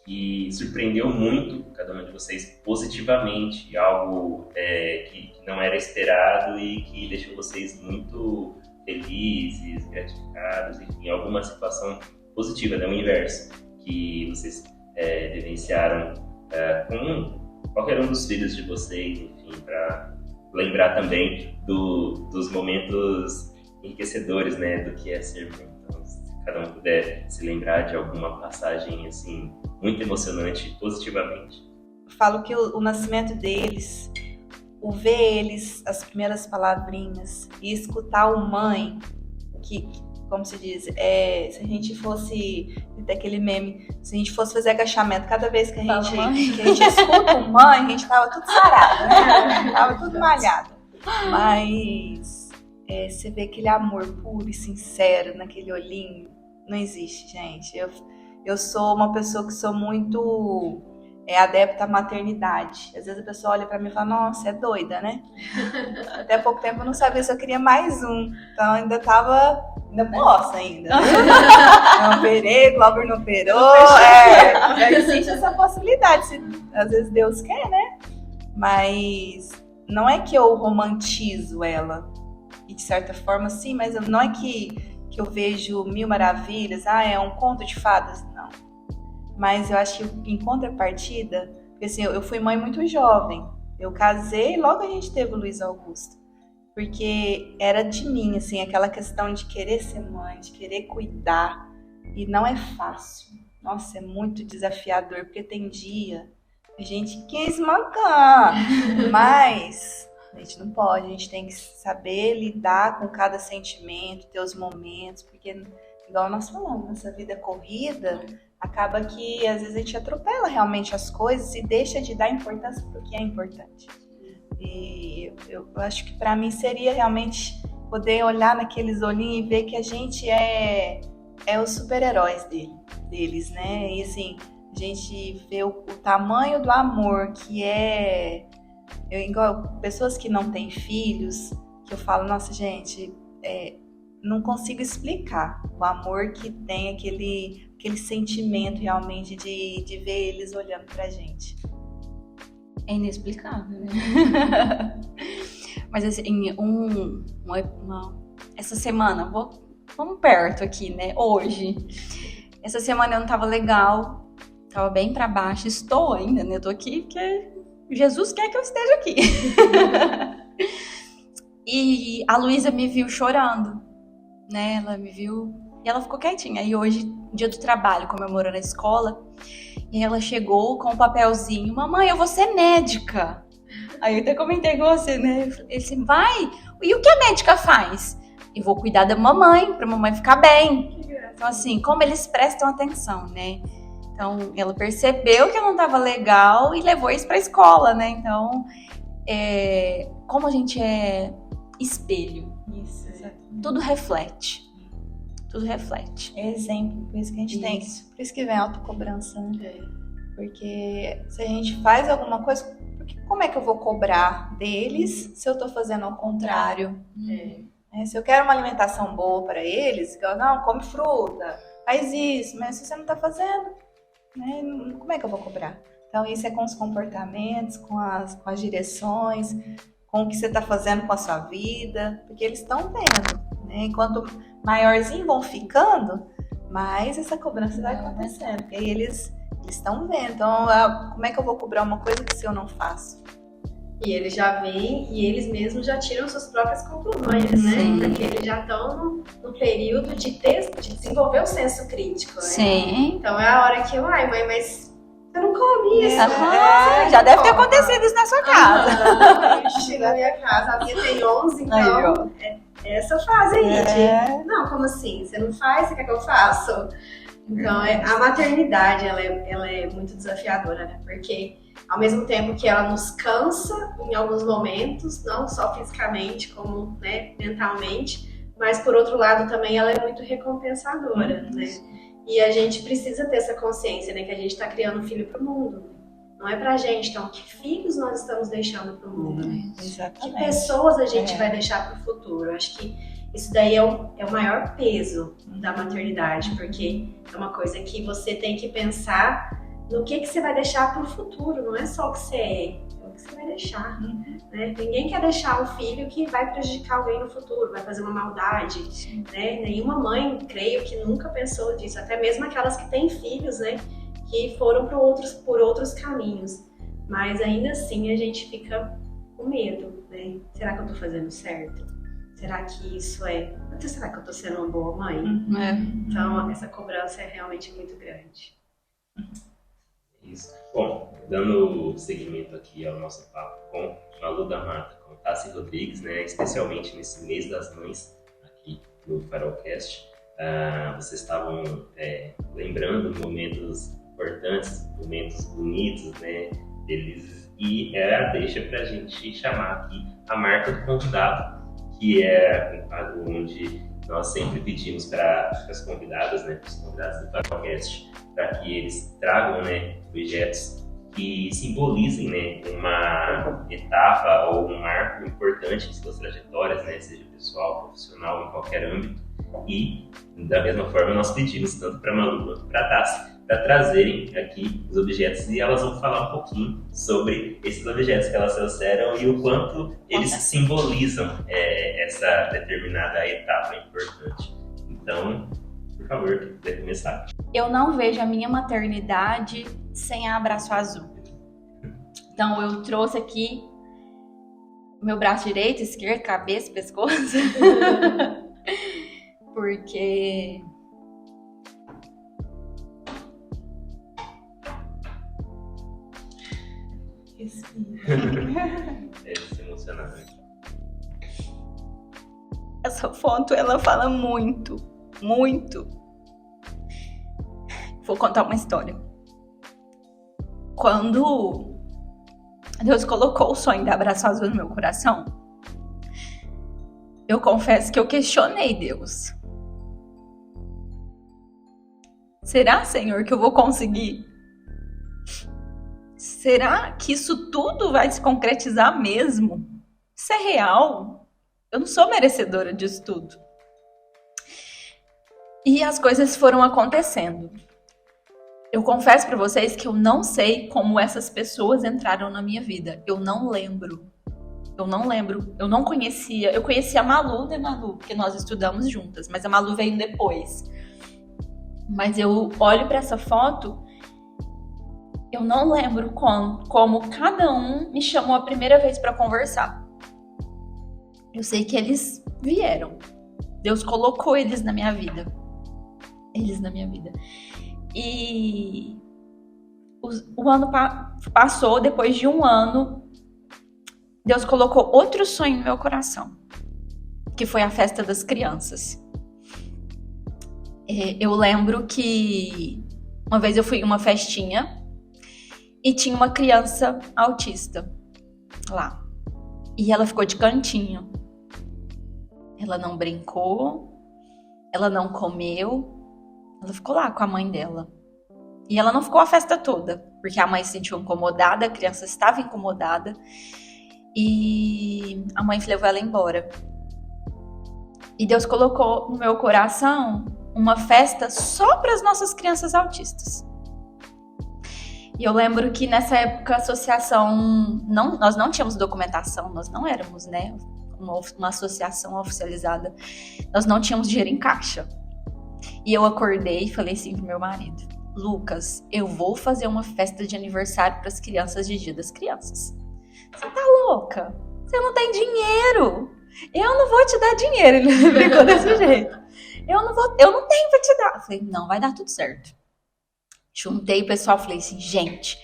que surpreendeu muito cada um de vocês positivamente, algo que não era esperado e que deixou vocês muito felizes, gratificados, enfim, alguma situação positiva, né? O inverso, que vocês vivenciaram com qualquer um dos filhos de vocês, enfim, para lembrar também dos momentos enriquecedores, né, do que é ser mãe. Então, se cada um puder se lembrar de alguma passagem, assim, muito emocionante, positivamente. Falo que o nascimento deles, o ver eles, as primeiras palavrinhas, e escutar o mãe, que, como se diz, se a gente fosse, daquele meme, se a gente fosse fazer agachamento, cada vez que a gente escuta o mãe, a gente tava tudo sarado, né? Tava tudo malhado. Mas você vê aquele amor puro e sincero naquele olhinho, não existe, gente. Eu sou uma pessoa que sou muito adepta à maternidade. Às vezes a pessoa olha pra mim e fala, nossa, é doida, né? Até pouco tempo eu não sabia se eu queria mais um. Então ainda posso ainda. Não operei, Glauber não operou. Já existe essa possibilidade, se às vezes Deus quer, né? mas não é que eu romantizo ela, e de certa forma sim, mas não é que eu vejo mil maravilhas, é um conto de fadas, não. Mas eu acho que em contrapartida, porque assim, eu fui mãe muito jovem, eu casei e logo a gente teve o Luiz Augusto, porque era de mim, assim, aquela questão de querer ser mãe, de querer cuidar, e não é fácil. Nossa, é muito desafiador, porque tem dia que a gente quer esmagar, mas a gente não pode, a gente tem que saber lidar com cada sentimento, ter os momentos, porque, igual nós falamos, nossa vida corrida, acaba que às vezes a gente atropela realmente as coisas e deixa de dar importância para o que é importante. E eu acho que para mim seria realmente poder olhar naqueles olhinhos e ver que a gente é os super-heróis deles, né? E assim, a gente vê o tamanho do amor que é... igual pessoas que não têm filhos, que eu falo, nossa, gente, não consigo explicar o amor que tem aquele sentimento realmente de ver eles olhando pra gente. É inexplicável, né? Mas assim, essa semana, vamos perto aqui, né? Hoje. Essa semana eu não tava legal, tava bem pra baixo, estou ainda, né? Eu tô aqui porque Jesus quer que eu esteja aqui. E a Luísa me viu chorando, né? Ela me viu e ela ficou quietinha. E hoje, dia do trabalho, comemorando a escola, e ela chegou com um papelzinho: mamãe, eu vou ser médica. Aí eu até comentei com você, né? Ele disse: vai? E o que a médica faz? Eu vou cuidar da mamãe, pra mamãe ficar bem. Então, assim, como eles prestam atenção, né? Então, ela percebeu que eu não tava legal e levou isso pra escola, né? Então, como a gente é espelho, Isso, exatamente. tudo reflete. Tudo reflete. É exemplo, por isso que a gente tem. Por isso que vem a autocobrança, né? Porque se a gente faz alguma coisa, como é que eu vou cobrar deles se eu tô fazendo ao contrário? Se eu quero uma alimentação boa para eles, não, come fruta, faz isso, mas se você não tá fazendo, né, como é que eu vou cobrar? Então isso é com os comportamentos, com as direções, com o que você está fazendo com a sua vida, porque eles estão vendo, né? Enquanto maiorzinhos vão ficando, mais essa cobrança vai acontecendo, porque aí eles estão vendo. Então, como é que eu vou cobrar uma coisa que se eu não faço? E eles já vêm e eles mesmos já tiram suas próprias conclusões, né? Sim. Porque eles já estão no período de desenvolver o senso crítico, né? Sim. Então é a hora que eu, mãe, mas você não come isso, Já deve ter acontecido isso na sua casa. Chega na minha casa, a minha tem 11, então é essa fase aí de, não, como assim? Você não faz, você quer que eu faça? Então a maternidade, ela é muito desafiadora, né? Porque ao mesmo tempo que ela nos cansa em alguns momentos, não só fisicamente, como, né, mentalmente, mas por outro lado também ela é muito recompensadora, né? E a gente precisa ter essa consciência, né, que a gente está criando um filho para o mundo. Não é pra gente, então, que filhos nós estamos deixando para o mundo? Exatamente. Que pessoas a gente vai deixar para o futuro? Eu acho que isso daí é o maior peso da maternidade, porque é uma coisa que você tem que pensar no que você vai deixar para o futuro, não é só o que você é o que você vai deixar. Né? Ninguém quer deixar um filho que vai prejudicar alguém no futuro, vai fazer uma maldade. Né? Nenhuma mãe, creio, que nunca pensou disso, até mesmo aquelas que têm filhos, né, que foram por outros caminhos. Mas ainda assim a gente fica com medo. Né? Será que eu estou fazendo certo? Será que isso é... Será que eu estou sendo uma boa mãe? Então essa cobrança é realmente muito grande. Isso. Bom, dando seguimento aqui ao nosso papo com Malu da Mata, com Tassi Rodrigues, né, especialmente nesse mês das mães aqui no Farolcast, vocês estavam lembrando momentos importantes, momentos bonitos, né, deles, e deixa pra gente chamar aqui a marca do convidado, que é um quadro onde nós sempre pedimos para as convidadas, né, os convidados do Farolcast, para que eles tragam, né, objetos que simbolizem, né, uma etapa ou um marco importante em suas trajetórias, né, seja pessoal, profissional, em qualquer âmbito. E, da mesma forma, nós pedimos tanto para a Malu quanto para a Tassi para trazerem aqui os objetos e elas vão falar um pouquinho sobre esses objetos que elas trouxeram e o quanto eles simbolizam essa determinada etapa importante. Então, por favor, quem quiser começar. Eu não vejo a minha maternidade sem a Abraço Azul. Então, eu trouxe aqui meu braço direito, esquerdo, cabeça, pescoço. Porque É emocionante. essa foto, ela fala muito, muito. Vou contar uma história. Quando Deus colocou o sonho da Abraço Azul no meu coração, eu confesso que eu questionei Deus. Será, Senhor, que eu vou conseguir? Será que isso tudo vai se concretizar mesmo? Isso é real? Eu não sou merecedora disso tudo. E as coisas foram acontecendo. Eu confesso para vocês que eu não sei como essas pessoas entraram na minha vida. Eu não lembro. Eu não conhecia. Eu conhecia a Malu, né, Malu? Porque nós estudamos juntas, mas a Malu veio depois. Mas eu olho para essa foto, eu não lembro como cada um me chamou a primeira vez para conversar. Eu sei que eles vieram. Deus colocou eles na minha vida. E o ano passou, depois de um ano, Deus colocou outro sonho no meu coração, que foi a festa das crianças. Eu lembro que uma vez eu fui em uma festinha e tinha uma criança autista lá. E ela ficou de cantinho. Ela não brincou, ela não comeu, ela ficou lá com a mãe dela. E ela não ficou a festa toda, porque a mãe se sentiu incomodada, a criança estava incomodada e a mãe levou ela embora. E Deus colocou no meu coração uma festa só para as nossas crianças autistas. E eu lembro que nessa época a associação, nós não tínhamos documentação, nós não éramos, né, uma associação oficializada, nós não tínhamos dinheiro em caixa. E eu acordei e falei assim pro meu marido: Lucas, eu vou fazer uma festa de aniversário para as crianças de Dia das Crianças. Você tá louca? Você não tem dinheiro. Eu não vou te dar dinheiro. Ele brincou desse jeito. Eu não tenho pra te dar. Eu falei, não, vai dar tudo certo. Juntei o pessoal, falei assim, gente,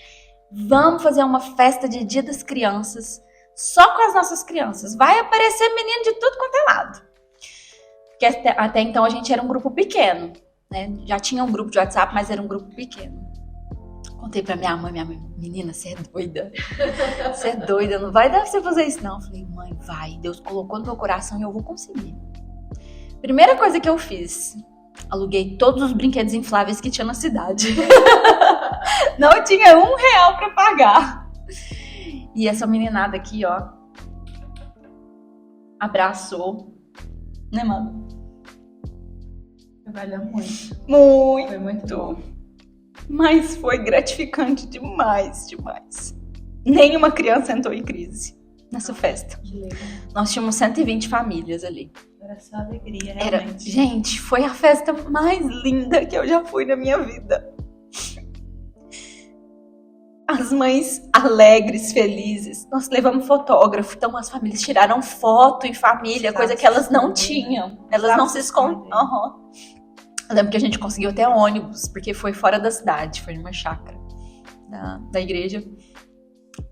vamos fazer uma festa de Dia das Crianças só com as nossas crianças. Vai aparecer menino de tudo quanto é lado. Porque até então a gente era um grupo pequeno, né? Já tinha um grupo de WhatsApp, mas era um grupo pequeno. Contei pra minha mãe, menina, você é doida. Você é doida, não vai dar pra você fazer isso não. Eu falei, mãe, vai, Deus colocou no meu coração e eu vou conseguir. Primeira coisa que eu fiz, aluguei todos os brinquedos infláveis que tinha na cidade. Não tinha R$1 pra pagar. E essa meninada aqui, ó, abraçou, né, mano? Trabalhou muito. Muito. Foi muito bom. Mas foi gratificante demais. Nenhuma criança entrou em crise nessa festa. Que legal. Nós tínhamos 120 famílias ali. Era só alegria, realmente. Gente, foi a festa mais linda que eu já fui na minha vida. As mães alegres, felizes. Nós levamos fotógrafo, então as famílias tiraram foto em família, coisa que elas não tinham. Elas não se escondem. Eu lembro que a gente conseguiu até ônibus, porque foi fora da cidade, foi numa chácara da igreja.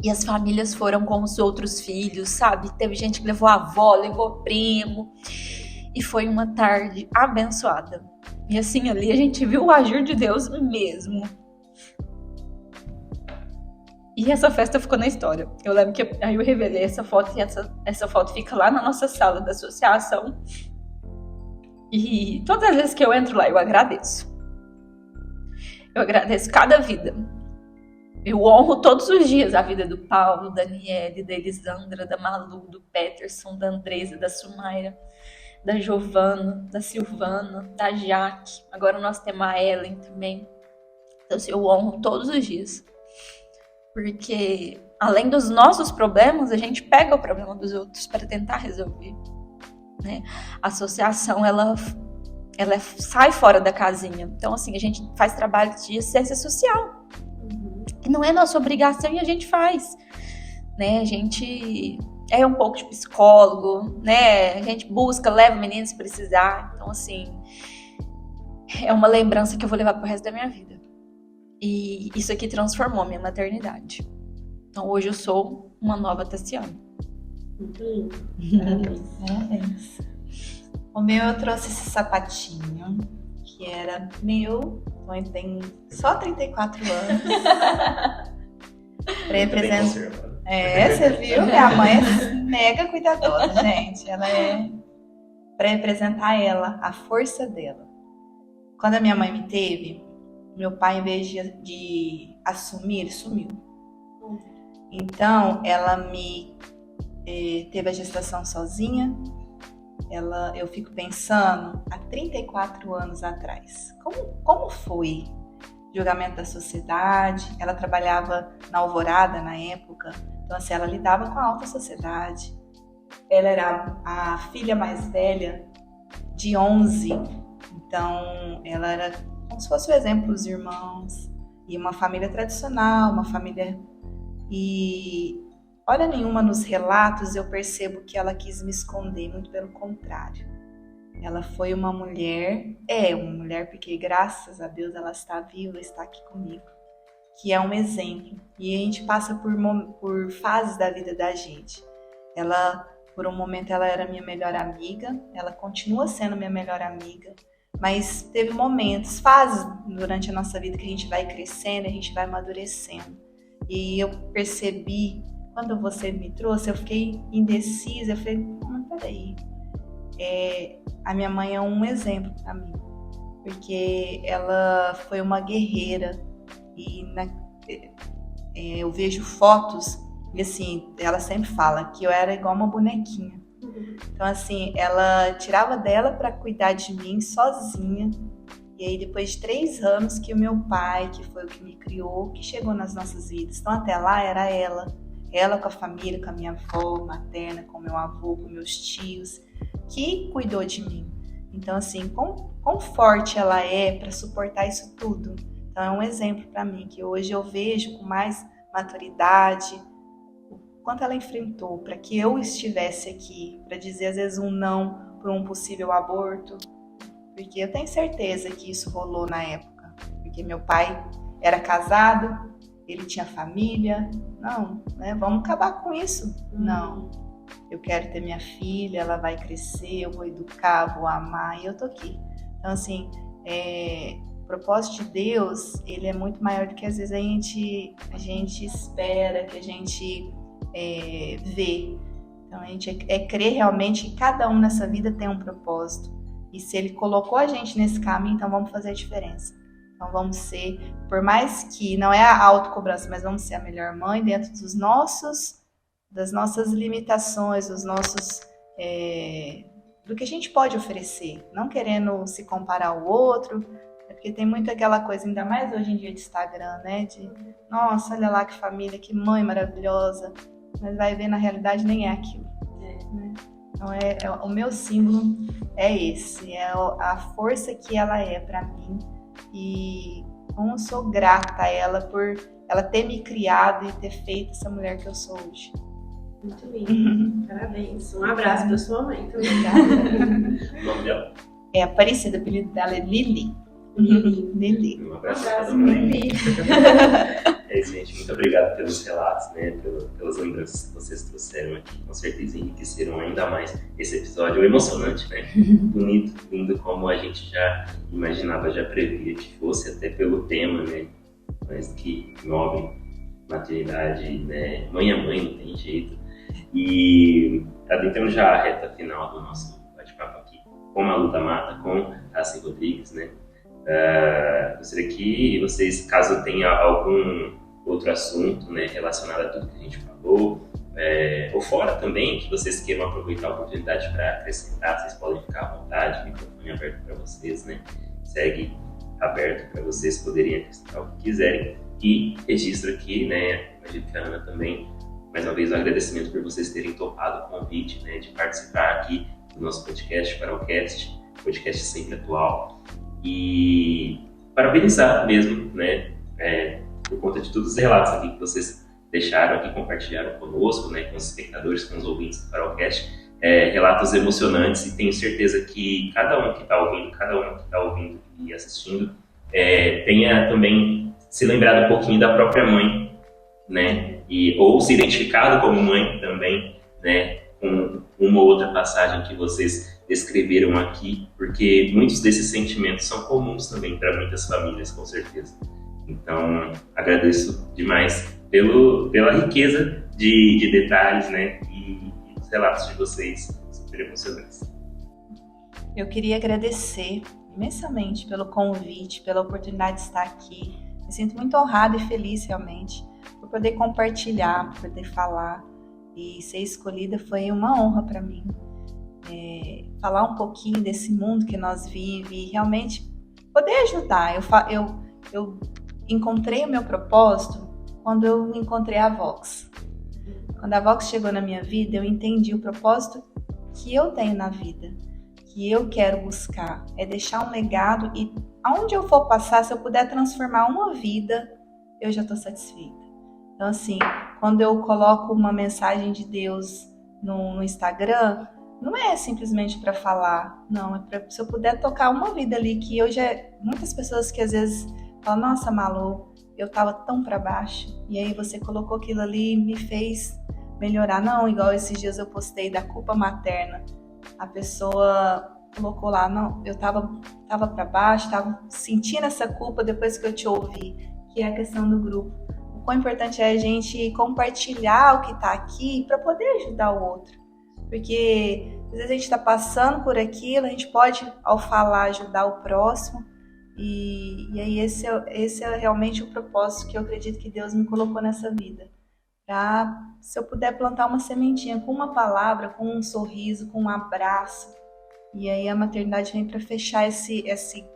E as famílias foram com os outros filhos, sabe? Teve gente que levou a avó, levou primo. E foi uma tarde abençoada. E assim, ali a gente viu o agir de Deus mesmo. E essa festa ficou na história. Eu lembro que aí eu revelei essa foto e essa foto fica lá na nossa sala da associação. E todas as vezes que eu entro lá, eu agradeço. Eu agradeço cada vida. Eu honro todos os dias a vida do Paulo, da Daniele, da Elisandra, da Malu, do Peterson, da Andresa, da Sumaira, da Giovana, da Silvana, da Jaque. Agora nós temos a Ellen também. Então, assim, eu honro todos os dias. Porque, além dos nossos problemas, a gente pega o problema dos outros para tentar resolver, né? A associação, ela sai fora da casinha. Então, assim, a gente faz trabalho de assistência social. Que não é nossa obrigação e a gente faz, né? A gente é um pouco de psicólogo, né? A gente busca, leva meninos se precisar. Então, assim, é uma lembrança que eu vou levar pro resto da minha vida. E isso aqui transformou minha maternidade. Então, hoje eu sou uma nova Tassiane. Muito lindo. Parabéns. O meu, eu trouxe esse sapatinho, que era meu, então ele tem só 34 anos. Pra representar. Você viu? Minha mãe é mega cuidadosa, gente. Ela é pra representar ela, a força dela. Quando a minha mãe me teve, meu pai, em vez de assumir, ele sumiu. Então, ela me teve a gestação sozinha. Eu fico pensando, há 34 anos atrás, como foi o julgamento da sociedade? Ela trabalhava na Alvorada na época, então assim, ela lidava com a alta sociedade. Ela era a filha mais velha de 11, então ela era como se fosse o exemplo dos irmãos, e uma família tradicional, uma família... E hora nenhuma nos relatos eu percebo que ela quis me esconder, muito pelo contrário. Ela foi uma mulher, porque graças a Deus ela está viva, está aqui comigo, que é um exemplo. E a gente passa por fases da vida da gente. Ela, por um momento, ela era minha melhor amiga, ela continua sendo minha melhor amiga, mas teve momentos, fases durante a nossa vida que a gente vai crescendo, a gente vai amadurecendo. E eu percebi, quando você me trouxe, eu fiquei indecisa, eu falei, peraí, a minha mãe é um exemplo para mim, porque ela foi uma guerreira, e eu vejo fotos, e assim, ela sempre fala que eu era igual uma bonequinha. Então assim, ela tirava dela para cuidar de mim sozinha. E aí, depois de 3 anos que o meu pai, que foi o que me criou, que chegou nas nossas vidas. Então, até lá era ela com a família, com a minha avó materna, com o meu avô, com meus tios, que cuidou de mim. Então, assim, quão forte ela é para suportar isso tudo. Então, é um exemplo para mim, que hoje eu vejo com mais maturidade o quanto ela enfrentou para que eu estivesse aqui, para dizer, às vezes, um não por um possível aborto. Porque eu tenho certeza que isso rolou na época. Porque meu pai era casado, ele tinha família. Não, né? Vamos acabar com isso. Não, eu quero ter minha filha, ela vai crescer, eu vou educar, vou amar, e eu tô aqui. Então, assim, o propósito de Deus, ele é muito maior do que às vezes a gente espera, que a gente vê. Então, a gente crer realmente que cada um nessa vida tem um propósito. E se ele colocou a gente nesse caminho, então vamos fazer a diferença. Então vamos ser, por mais que não é a autocobrança, mas vamos ser a melhor mãe dentro das nossas limitações, do que a gente pode oferecer. Não querendo se comparar ao outro, porque tem muito aquela coisa, ainda mais hoje em dia de Instagram, né? De, nossa, olha lá que família, que mãe maravilhosa. Mas vai ver, na realidade, nem é aquilo. Né? Então, o meu símbolo é esse, é a força que ela é para mim, e como eu sou grata a ela por ela ter me criado e ter feito essa mulher que eu sou hoje. Muito lindo, parabéns. Um abraço para sua mãe também. O nome dela? É Aparecida, o apelido dela é Lili. Lili. Um abraço para a mãe. É isso, gente. Muito obrigado pelos relatos, né? Pelas lembranças que vocês trouxeram aqui. Com certeza enriqueceram ainda mais esse episódio emocionante, né? Bonito, lindo, como a gente já imaginava, já previa que fosse, até pelo tema, né? Mas que nobre, maternidade, né? Mãe a mãe, não tem jeito. E adentrando já a reta final do nosso bate-papo aqui com a Malu da Mata, com a Tassi Rodrigues, né? Gostaria que vocês, caso tenha algum outro assunto, né, relacionado a tudo que a gente falou, ou fora também, que vocês queiram aproveitar a oportunidade para acrescentar, vocês podem ficar à vontade, o microfone aberto para vocês, né? Segue aberto para vocês poderem acrescentar o que quiserem. E registro aqui, né, imagino que a Ana também, mais uma vez, um agradecimento por vocês terem topado o convite, né, de participar aqui do nosso podcast, Farolcast, podcast sempre atual. E parabenizar mesmo, né, por conta de todos os relatos aqui que vocês deixaram aqui, compartilharam conosco, né, com os espectadores, com os ouvintes do Farolcast, relatos emocionantes, e tenho certeza que cada um que está ouvindo e assistindo, tenha também se lembrado um pouquinho da própria mãe, né, ou se identificado como mãe também, né, com uma ou outra passagem que vocês descreveram aqui, porque muitos desses sentimentos são comuns também para muitas famílias, com certeza. Então, agradeço demais pela riqueza de detalhes, né, e os relatos de vocês super emocionantes. Eu queria agradecer imensamente pelo convite, pela oportunidade de estar aqui. Me sinto muito honrada e feliz, realmente, por poder compartilhar, por poder falar. E ser escolhida foi uma honra para mim. Falar um pouquinho desse mundo que nós vivemos e realmente poder ajudar. Eu encontrei o meu propósito quando eu encontrei a Vox. Quando a Vox chegou na minha vida, eu entendi o propósito que eu tenho na vida, que eu quero buscar, é deixar um legado, e aonde eu for passar, se eu puder transformar uma vida, eu já estou satisfeita. Então, assim, quando eu coloco uma mensagem de Deus no Instagram, não é simplesmente para falar, não, é para, se eu puder tocar uma vida ali, que eu já, muitas pessoas que às vezes falam, nossa, Malu, eu tava tão para baixo, e aí você colocou aquilo ali e me fez melhorar. Não, igual esses dias eu postei da culpa materna, a pessoa colocou lá, não, eu tava para baixo, tava sentindo essa culpa depois que eu te ouvi, que é a questão do grupo. O quão importante é a gente compartilhar o que está aqui para poder ajudar o outro. Porque às vezes a gente está passando por aquilo, a gente pode, ao falar, ajudar o próximo. E aí esse é realmente o propósito que eu acredito que Deus me colocou nessa vida. Pra, se eu puder plantar uma sementinha com uma palavra, com um sorriso, com um abraço. E aí a maternidade vem para fechar esse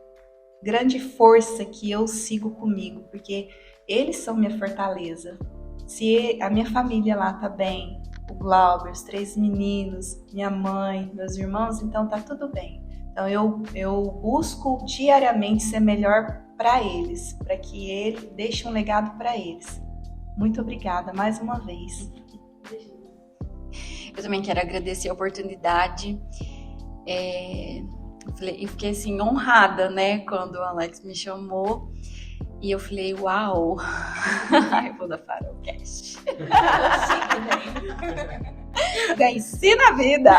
grande força que eu sigo comigo. Porque eles são minha fortaleza. Se a minha família lá tá bem, o Glauber, os 3 meninos, minha mãe, meus irmãos, então tá tudo bem. Então eu busco diariamente ser melhor para eles, para que ele deixe um legado para eles. Muito obrigada mais uma vez. Eu também quero agradecer a oportunidade. Eu fiquei assim honrada, né, quando o Alex me chamou. E eu falei, uau, eu vou dar Farolcast. Venci na vida.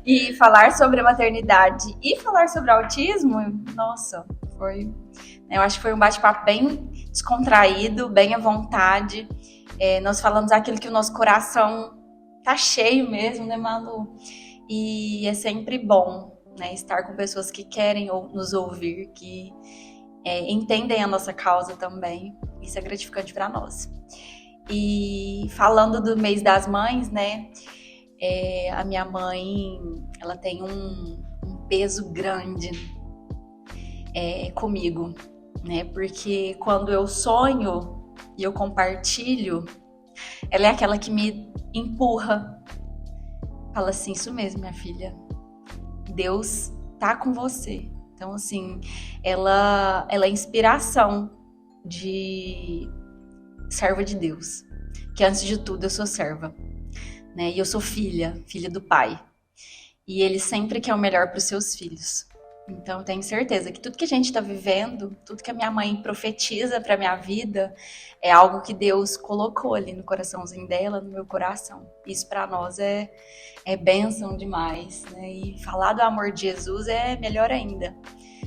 E falar sobre a maternidade e falar sobre autismo, nossa, eu acho que foi um bate-papo bem descontraído, bem à vontade. Nós falamos aquilo que o nosso coração tá cheio mesmo, né, Malu? E é sempre bom, né, estar com pessoas que querem nos ouvir, que entendem a nossa causa também. Isso é gratificante para nós. E falando do mês das mães, né, a minha mãe, ela tem um peso grande comigo, né, porque quando eu sonho e eu compartilho, ela é aquela que me empurra, fala assim, isso mesmo, minha filha, Deus tá com você. Então, assim, ela é inspiração de serva de Deus. Que antes de tudo eu sou serva, né? E eu sou filha do Pai. E Ele sempre quer o melhor para os seus filhos. Então, eu tenho certeza que tudo que a gente está vivendo, tudo que a minha mãe profetiza para minha vida, é algo que Deus colocou ali no coraçãozinho dela, no meu coração. Isso para nós é bênção demais, né? E falar do amor de Jesus é melhor ainda.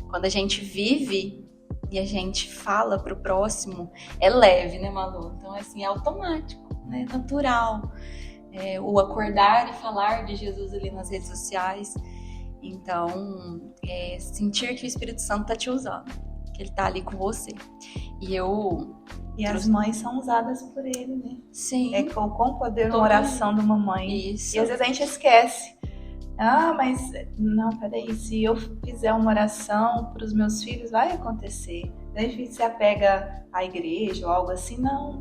Quando a gente vive e a gente fala pro próximo, é leve, né, Malu? Então, assim, é automático, né? Natural. O acordar e falar de Jesus ali nas redes sociais. Então, sentir que o Espírito Santo tá te usando, que ele tá ali com você. E as mães são usadas por ele, né? Sim. Com o poder na oração de uma mãe. Isso. E às vezes a gente esquece. Mas não, peraí, se eu fizer uma oração para os meus filhos, vai acontecer. Daí a gente se apega à igreja ou algo assim, não,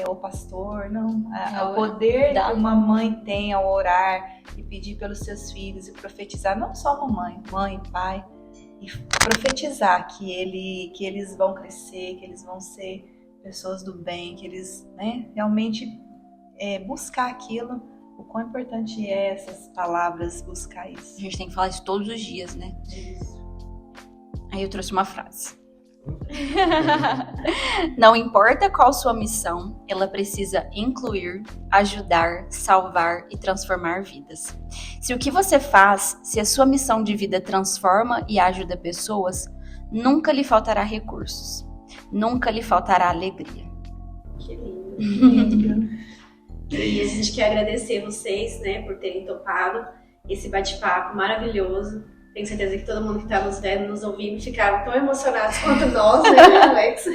o pastor, não. O poder que uma mãe tem ao orar e pedir pelos seus filhos e profetizar, não só uma mãe, pai, e profetizar que eles vão crescer, que eles vão ser pessoas do bem, que eles, né, realmente buscar aquilo. O quão importante é essas palavras, buscar isso. A gente tem que falar isso todos os dias, né? Isso. Aí eu trouxe uma frase. Não importa qual sua missão, ela precisa incluir, ajudar, salvar e transformar vidas. Se o que você faz, se a sua missão de vida transforma e ajuda pessoas, nunca lhe faltará recursos. Nunca lhe faltará alegria. Que lindo. E a gente quer agradecer vocês, né, por terem topado esse bate-papo maravilhoso. Tenho certeza que todo mundo que está nos vendo, nos ouvindo, ficaram tão emocionados quanto nós, né, Alex?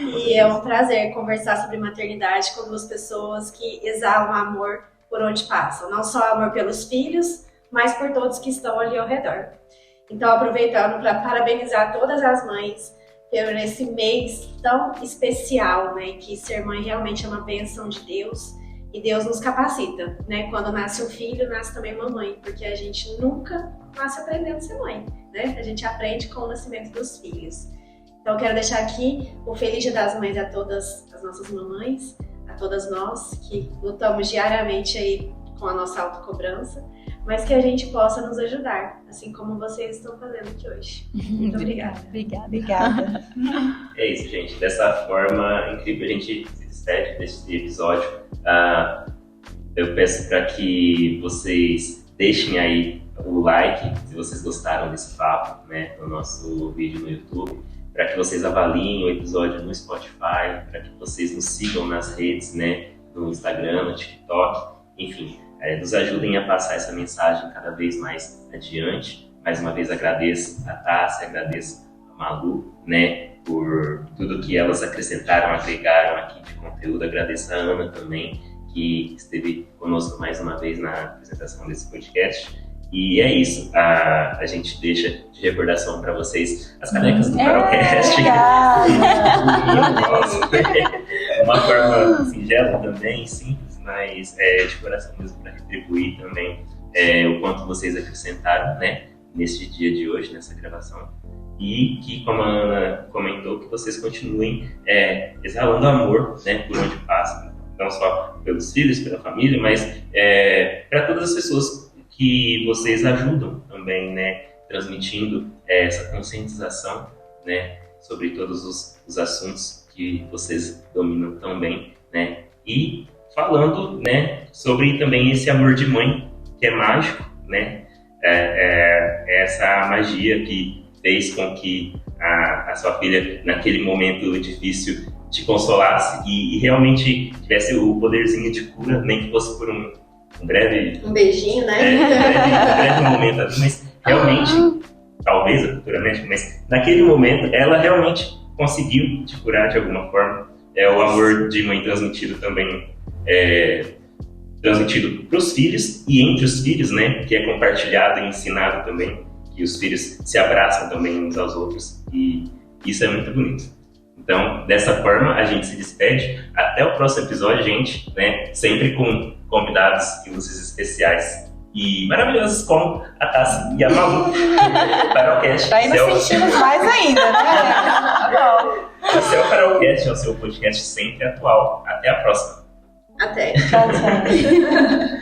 E é um prazer conversar sobre maternidade com duas pessoas que exalam amor por onde passam. Não só amor pelos filhos, mas por todos que estão ali ao redor. Então, aproveitando para parabenizar todas as mães por esse mês tão especial, né? Que ser mãe realmente é uma bênção de Deus. E Deus nos capacita, né? Quando nasce um filho, nasce também uma mãe, porque a gente nunca nasce aprendendo a ser mãe, né? A gente aprende com o nascimento dos filhos. Então, eu quero deixar aqui o Feliz Dia das Mães a todas as nossas mamães, a todas nós que lutamos diariamente aí com a nossa autocobrança, mas que a gente possa nos ajudar, assim como vocês estão fazendo aqui hoje. Muito obrigada. Obrigada. É isso, gente. Dessa forma incrível, a gente se despede desse episódio. Eu peço para que vocês deixem aí o like, se vocês gostaram desse papo, né, no nosso vídeo no YouTube, para que vocês avaliem o episódio no Spotify, para que vocês nos sigam nas redes, né, no Instagram, no TikTok, enfim, nos ajudem a passar essa mensagem cada vez mais adiante. Mais uma vez agradeço a Tassi, agradeço a Malu, né, por tudo que elas acrescentaram, agregaram aqui de conteúdo. Agradeço a Ana também, que esteve conosco mais uma vez na apresentação desse podcast. E é isso, a gente deixa de recordação para vocês as canecas do Farolcast. Uma forma singela também, simples, mas de coração mesmo, para retribuir também o quanto vocês acrescentaram, né, neste dia de hoje, nessa gravação. E que, como a Ana comentou, que vocês continuem exalando amor, né, por onde passam, não só pelos filhos, pela família, mas para todas as pessoas que vocês ajudam também, né, transmitindo essa conscientização, né, sobre todos os assuntos que vocês dominam tão bem, né, e falando, né, sobre também esse amor de mãe, que é mágico, né, essa magia que fez com que a sua filha, naquele momento difícil, te consolasse e realmente tivesse o poderzinho de cura, nem que fosse por um breve... Um beijinho, né? Um breve momento ali, mas realmente, talvez a cultura médica, mas naquele momento ela realmente conseguiu te curar de alguma forma. O amor de mãe transmitido também, transmitido para os filhos e entre os filhos, né? Que é compartilhado e ensinado também, que os filhos se abraçam também uns aos outros, e isso é muito bonito. Então, dessa forma, a gente se despede. Até o próximo episódio, gente, né? Sempre com convidados e luzes especiais e maravilhosos como a Tassi e a Malu. Farolcast. Tá indo sentindo mais ainda, né? Tá bom. Esse é o Farolcast, é o seu podcast sempre atual. Até a próxima. Até. Tchau, tchau.